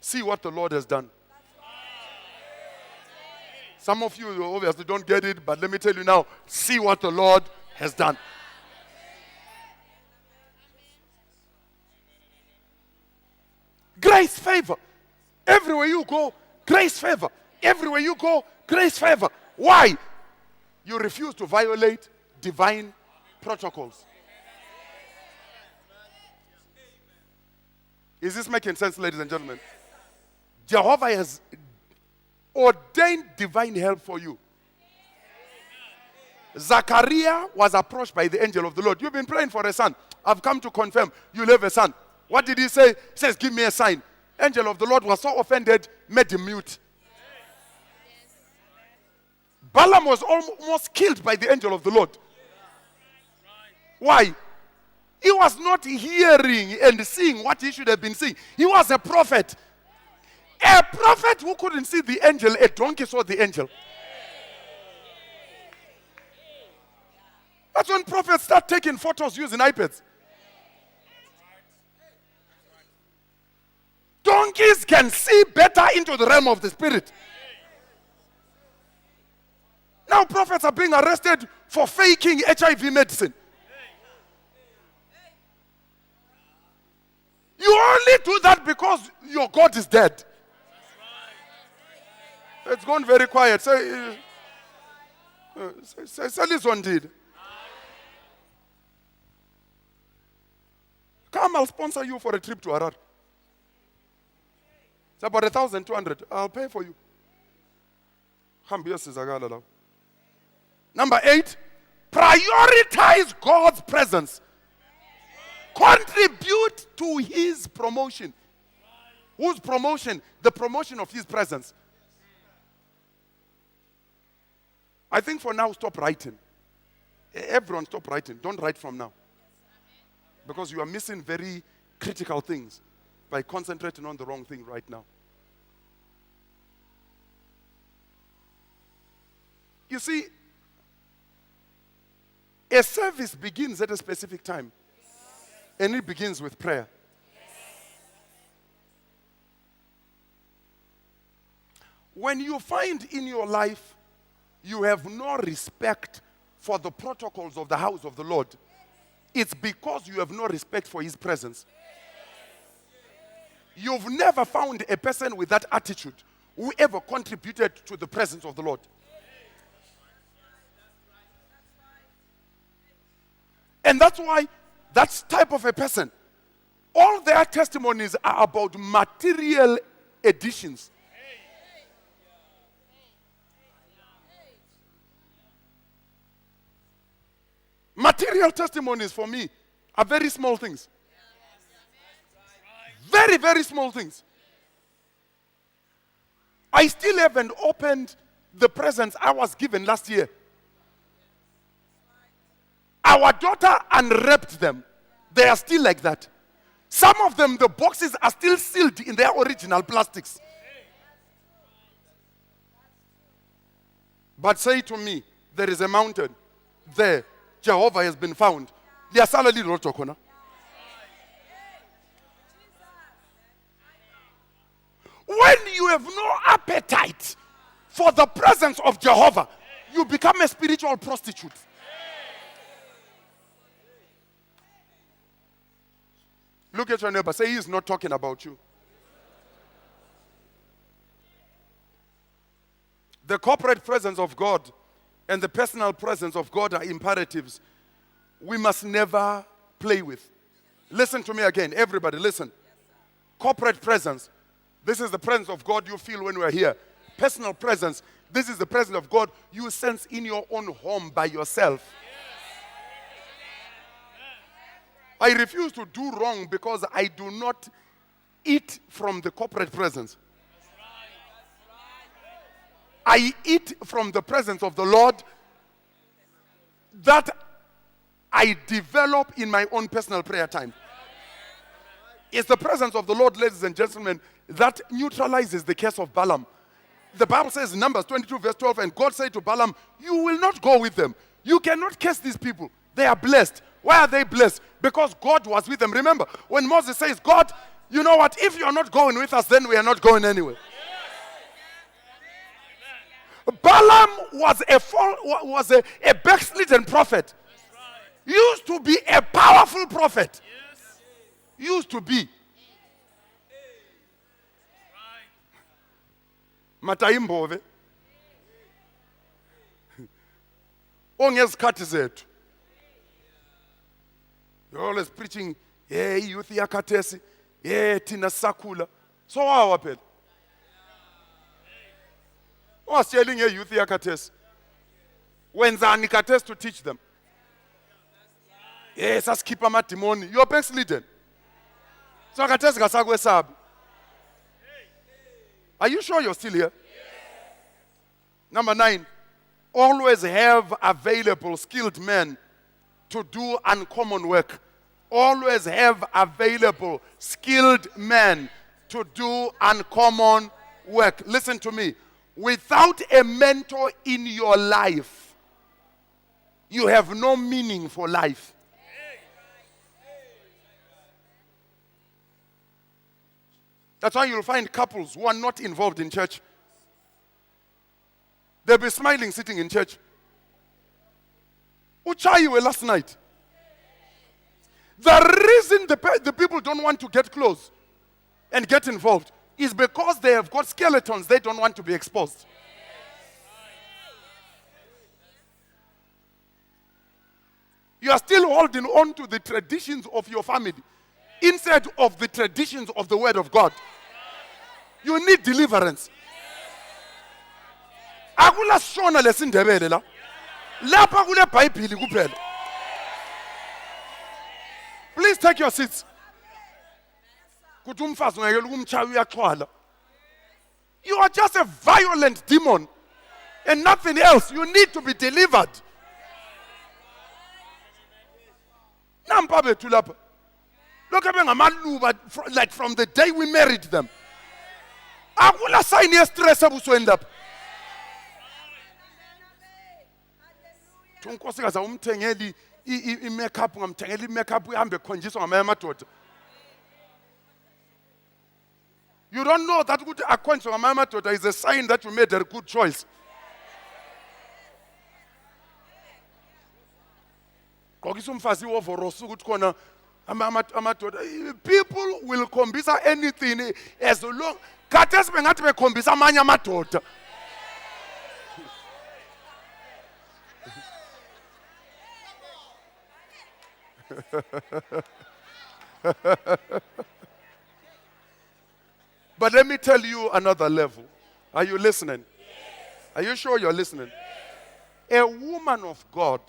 See what the Lord has done. Some of you obviously don't get it, but let me tell you now, see what the Lord has done. Grace, favor. Everywhere you go, grace, favor. Everywhere you go, grace, favor. Why? You refuse to violate divine protocols. Is this making sense, ladies and gentlemen? Jehovah has ordained divine help for you. Zachariah was approached by the angel of the Lord. You've been praying for a son. I've come to confirm you'll have a son. What did he say? He says, give me a sign. Angel of the Lord was so offended, made him mute. Balaam was almost killed by the angel of the Lord. Why? He was not hearing and seeing what he should have been seeing. He was a prophet. A prophet who couldn't see the angel, a donkey saw the angel. That's when prophets start taking photos using iPads. Donkeys can see better into the realm of the spirit. Now prophets are being arrested for faking HIV medicine. You only do that because your God is dead. It's gone very quiet. Say this one did. Come, I'll sponsor you for a trip to Harar. It's about 1,200. I'll pay for you. Number 8, prioritize God's presence. Contribute to his promotion. Whose promotion? The promotion of his presence. I think for now, stop writing. Everyone stop writing. Don't write from now. Because you are missing very critical things by concentrating on the wrong thing right now. You see, a service begins at a specific time. And it begins with prayer. When you find in your life you have no respect for the protocols of the house of the Lord, it's because you have no respect for his presence. You've never found a person with that attitude who ever contributed to the presence of the Lord. And that's why that type of a person, all their testimonies are about material additions. Material testimonies for me are very small things. Very, very small things. I still haven't opened the presents I was given last year. Our daughter unwrapped them. They are still like that. Some of them, the boxes are still sealed in their original plastics. But say to me, there is a mountain there. Jehovah has been found. When you have no appetite for the presence of Jehovah, you become a spiritual prostitute. Look at your neighbor. Say, he is not talking about you. The corporate presence of God and the personal presence of God are imperatives we must never play with. Listen to me again. Everybody, listen. Corporate presence. This is the presence of God you feel when we are here. Personal presence. This is the presence of God you sense in your own home by yourself. I refuse to do wrong because I do not eat from the corporate presence. I eat from the presence of the Lord that I develop in my own personal prayer time. It's the presence of the Lord, ladies and gentlemen, that neutralizes the case of Balaam. The Bible says in Numbers 22 verse 12, and God said to Balaam, you will not go with them. You cannot curse these people. They are blessed. Why are they blessed? Because God was with them. Remember, when Moses says, God, you know what, if you are not going with us, then we are not going anywhere. Balaam was a backslidden prophet. Used to be a powerful prophet. Used to be. Mataimbove. Ongezikhathi zethu. You're always preaching, yeah, youth yakhathesi, yeah, thina sakhula. So wawa phela. Wasitshelin youth yakhathesi. Wenzani khathesi to teach them? Yes, sasikhipha amadimoni. You're backslidden. So khathesi ngasakwesabi. Are you sure you're still here? Number 9, always have available skilled men to do uncommon work. Always have available skilled men to do uncommon work. Listen to me. Without a mentor in your life, you have no meaning for life. That's why you'll find couples who are not involved in church. They'll be smiling sitting in church. Uchayiwe last night. The reason the people don't want to get close and get involved is because they have got skeletons they don't want to be exposed. You are still holding on to the traditions of your family instead of the traditions of the Word of God. You need deliverance. Akula shona lesindebele la. Lapha kule Bible kuphela. Please take your seats. Kuthi umfazi ungekela ukumchaya uyaxhwala. You are just a violent demon and nothing else. You need to be delivered. Nampa bethu lapha. Look at ngamaluba like from the day we married them. Akula sign ye stress ebusweni lapha. Unkosikazi umthengeli i-makeup ngamthengeli i-makeup ihambe khonjiswa ngamanye amadoda. You don't know that ukuthi akhonjiswa ngamanye amadoda is a sign that you made a good choice. Kokisa umfazi wovorosa ukuthi khona amadoda. People will khombisa anything as long khathesi bengathi bekhombisa amanye amadoda. But let me tell you another level. Are you listening? Yes. Are you sure you're listening? Yes. A woman of God.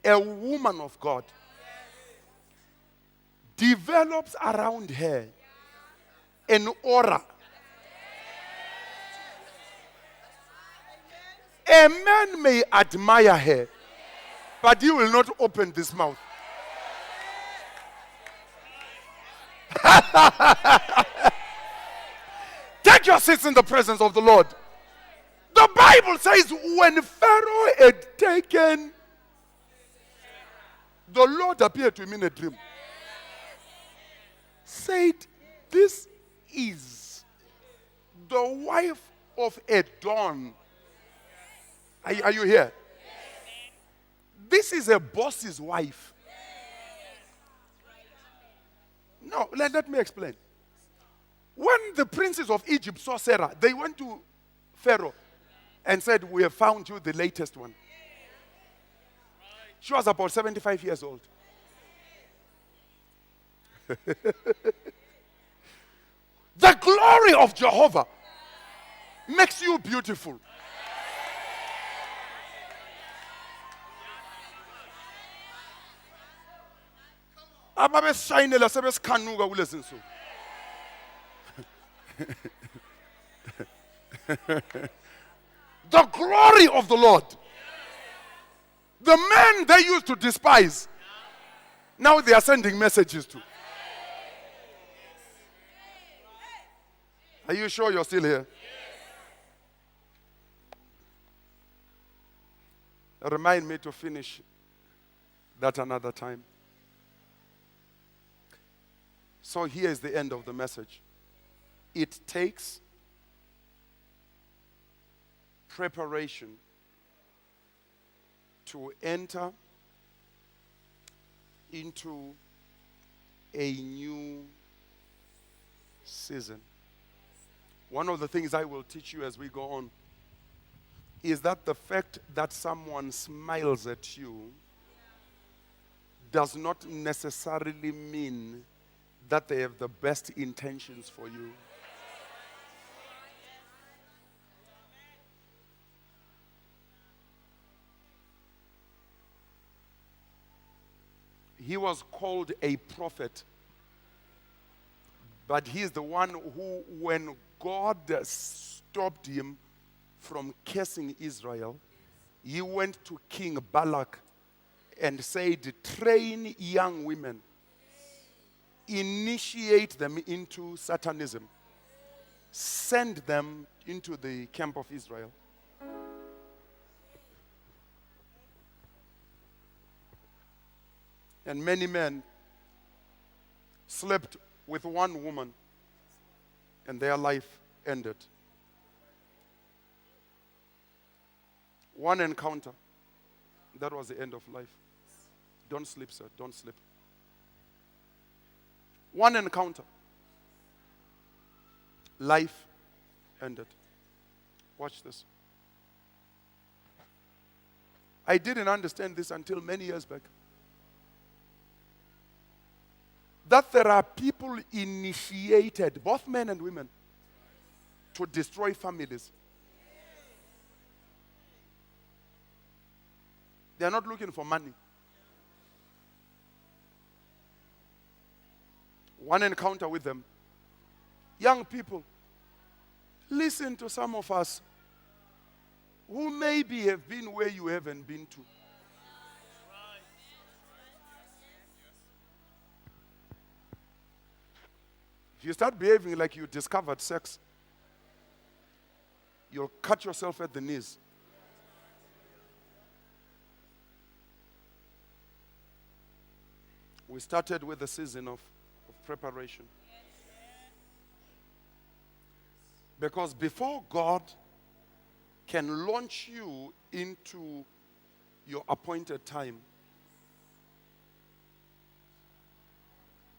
A woman of God develops around her an aura. A man may admire her, but he will not open this mouth. Take your seats in the presence of the Lord. The Bible says when Pharaoh had taken, the Lord appeared to him in a dream. Said, this is the wife of a dawn. Are you here? This is a boss's wife. No, let me explain. When the princes of Egypt saw Sarah, they went to Pharaoh and said, "We have found you the latest one." She was about 75 years old. The glory of Jehovah makes you beautiful. Ababesayinela sebesikhanuka kulezi nsuku. The glory of the Lord. The men they used to despise, now they are sending messages to. Are you sure you're still here? Remind me to finish that another time. So here is the end of the message. It takes preparation to enter into a new season. One of the things I will teach you as we go on is that the fact that someone smiles at you does not necessarily mean that they have the best intentions for you. He was called a prophet, but he is the one who, when God stopped him from cursing Israel, he went to King Balak and said, "Train young women, initiate them into Satanism, send them into the camp of Israel." And many men slept with one woman and their life ended. One encounter, that was the end of life. Don't sleep, sir, don't sleep. One encounter, life ended. Watch this. I didn't understand this until many years back. That there are people initiated, both men and women, to destroy families. They are not looking for money. One encounter with them. Young people, listen to some of us who maybe have been where you haven't been to. If you start behaving like you discovered sex, you'll cut yourself at the knees. We started with a season of preparation. Because before God can launch you into your appointed time,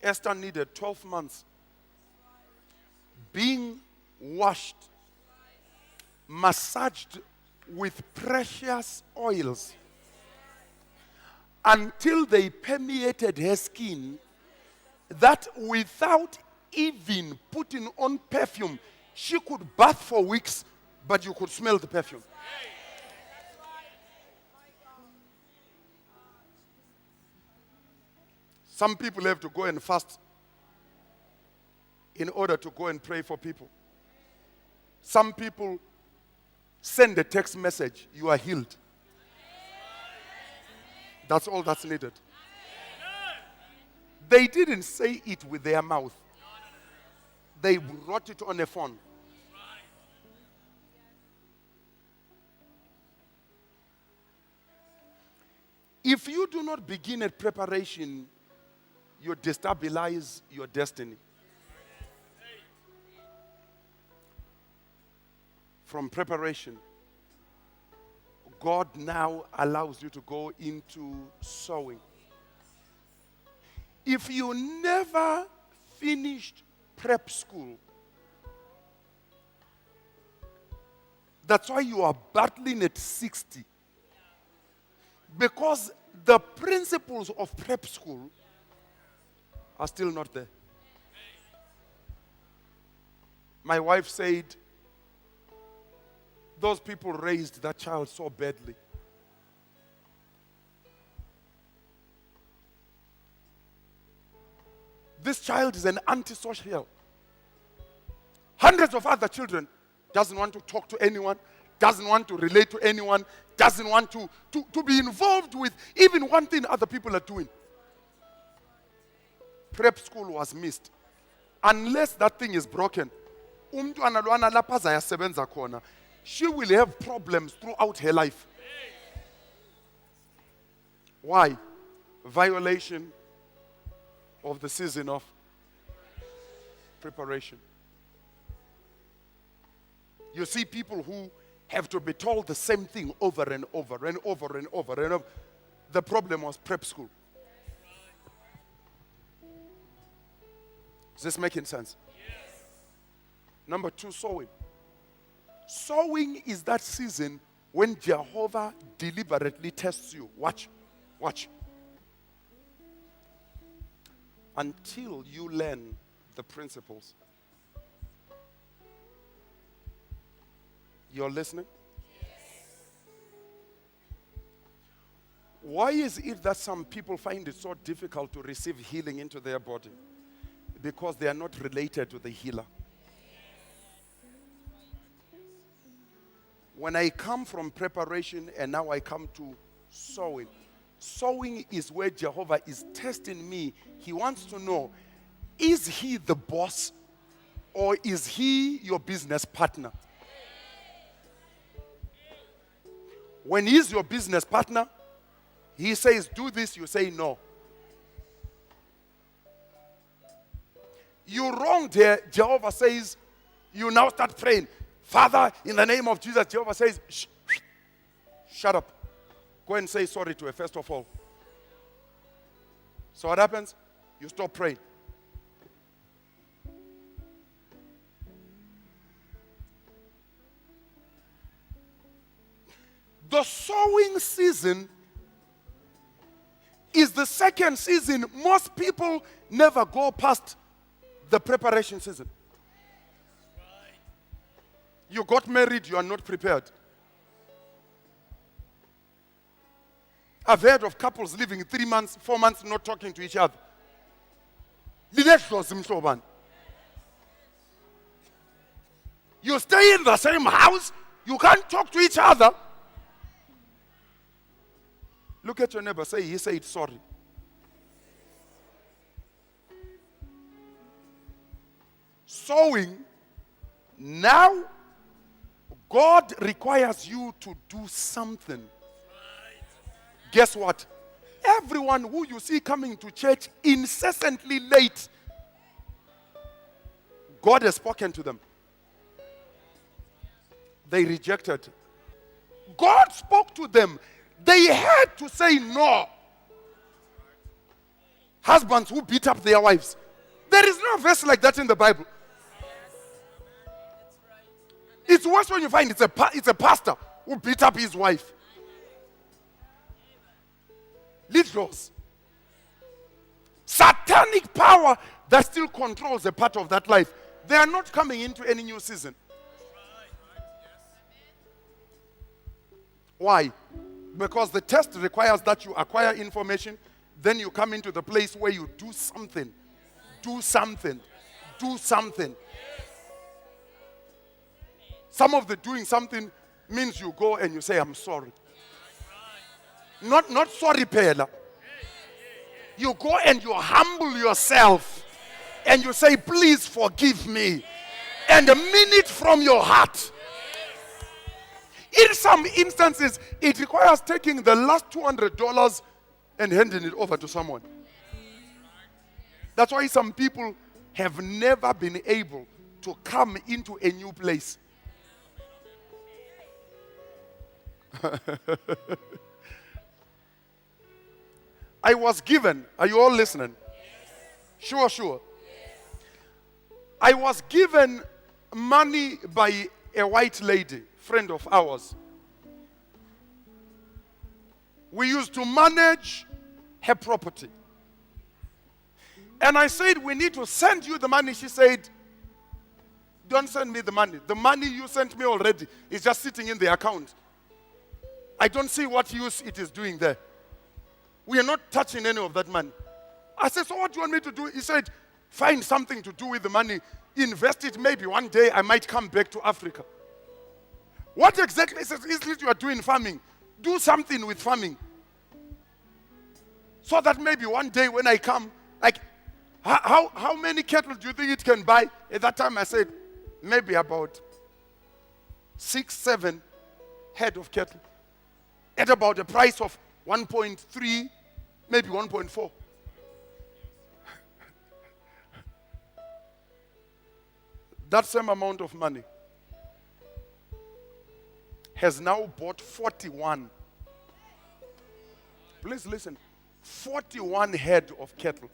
Esther needed 12 months being washed, massaged with precious oils until they permeated her skin, that without even putting on perfume, she could bath for weeks, but you could smell the perfume. Some people have to go and fast in order to go and pray for people. Some people send a text message, "You are healed." That's all that's needed. They didn't say it with their mouth. They wrote it on a phone. If you do not begin at preparation, you destabilize your destiny. From preparation, God now allows you to go into sowing. If you never finished prep school, That's why you are battling at 60. Because the principles of prep school are still not there. My wife said, those people raised that child so badly. This child is an antisocial. Hundreds of other children, doesn't want to talk to anyone, doesn't want to relate to anyone, doesn't want to be involved with even one thing other people are doing. Prep school was missed. Unless that thing is broken, she will have problems throughout her life. Why? Violation of the season of preparation. You see people who have to be told the same thing over and over and over and over and over. The problem was prep school. Is this making sense? Yes. Number 2, sowing. Sowing is that season when Jehovah deliberately tests you. Watch. Until you learn the principles. You're listening? Yes. Why is it that some people find it so difficult to receive healing into their body? Because they are not related to the healer. When I come from preparation and now I come to sowing. Sowing is where Jehovah is testing me. He wants to know, is he the boss or is he your business partner? When he's your business partner, he says, do this, you say no. You wronged her, Jehovah says, you now start praying. Father, in the name of Jesus, Jehovah says, shut up. Go and say sorry to her first of all. So what happens? You stop praying. The sowing season is the second season. Most people never go past the preparation season. You got married, you are not prepared. I've heard of couples living 3 months, 4 months not talking to each other. You stay in the same house, you can't talk to each other. Look at your neighbor, say, he said sorry. Sowing, now God requires you to do something. Guess what? Everyone who you see coming to church incessantly late, God has spoken to them. They rejected. God spoke to them. They had to say no. Husbands who beat up their wives. There is no verse like that in the Bible. It's worse when you find it's a pastor who beat up his wife. Literals. Satanic power that still controls a part of that life. They are not coming into any new season. Why? Because the test requires that you acquire information, then you come into the place where you do something. Do something. Do something. Some of the doing something means you go and you say, I'm sorry. Not sorry, Pela. You go and you humble yourself and you say, please forgive me. And mean it from your heart. In some instances, it requires taking the last $200 and handing it over to someone. That's why some people have never been able to come into a new place. I was given, are you all listening? Yes. Sure. Yes. I was given money by a white lady, friend of ours. We used to manage her property. And I said, we need to send you the money. She said, don't send me the money. The money you sent me already is just sitting in the account. I don't see what use it is doing there. We are not touching any of that money. I said, so what do you want me to do? He said, find something to do with the money. Invest it. Maybe one day I might come back to Africa. What exactly is it you are doing farming? Do something with farming. So that maybe one day when I come, like, how many cattle do you think it can buy? At that time I said, maybe about 6, 7 head of cattle. At about a price of 1.3, maybe 1.4. That same amount of money has now bought 41. Please listen. 41 head of cattle.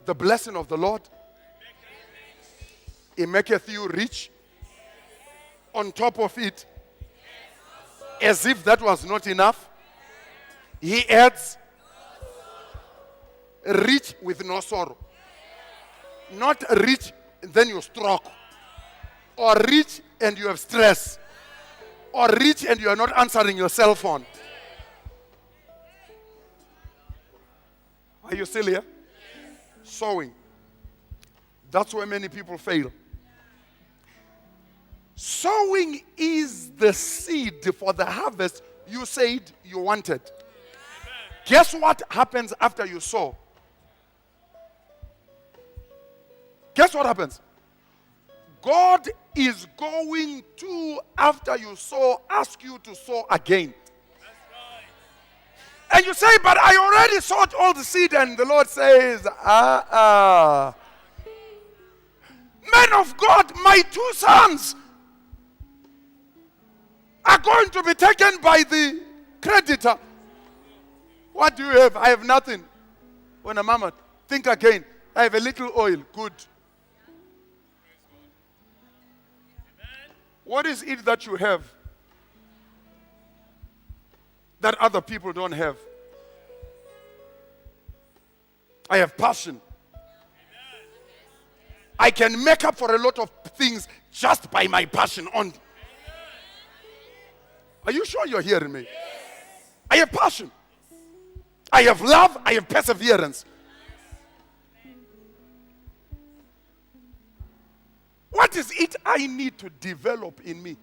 The blessing of the Lord, it maketh you rich. On top of it, as if that was not enough, he adds rich with no sorrow. Not rich, then you stroke. Or rich and you have stress. Or rich and you are not answering your cell phone. Are you still here? Sowing. That's where many people fail. Sowing is the seed for the harvest you said you wanted. Guess what happens after you sow? Guess what happens? God is going to, after you sow, ask you to sow again. And you say, but I already sowed all the seed. And the Lord says, men of God, my 2 sons are going to be taken by the creditor. What do you have? I have nothing. When a mama, think again. I have a little oil. Good. What is it that you have that other people don't have? I have passion. I can make up for a lot of things just by my passion only. Are you sure you're hearing me? I have passion. I have love. I have perseverance. What is it I need to develop in me?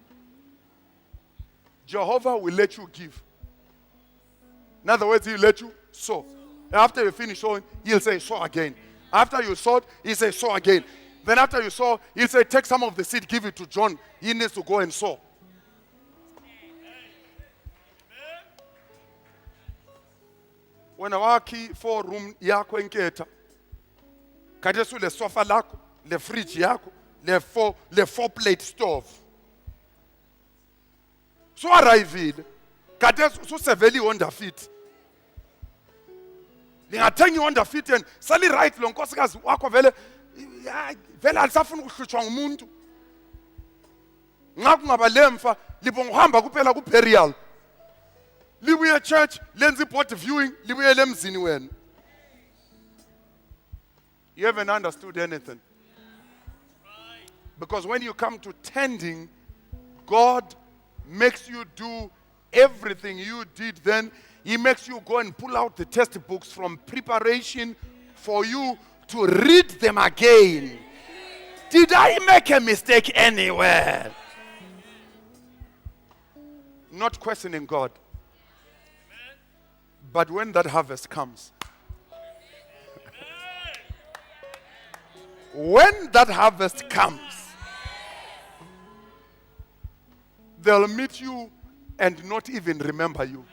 Jehovah will let you give. In other words, he'll let you sow. After you finish sowing, he'll say, sow again. After you sowed, he'll say, sow again. Then after you sow, he'll say, take some of the seed, give it to John. He needs to go and sow. When I walk 4-room yako enketha, kadesu le sofa lako, le fridge yako, le 4-plate stove. So arrived, kadesu so seveli wonder fit. Lingathengi wonder fit and sali right lo nkosikazi wakho vele alisafuna ukuhlutshwa ngumuntu. Ngaku ngaba lemfa libonga uhamba kuphela ku burial. Libuye church lenza board viewing libuye lemzini wena. You haven't understood anything. Because when you come to tending, God makes you do everything you did then. He makes you go and pull out the textbooks from preparation for you to read them again. Did I make a mistake anywhere? Not questioning God. But when that harvest comes, when that harvest comes, they'll meet you and not even remember you.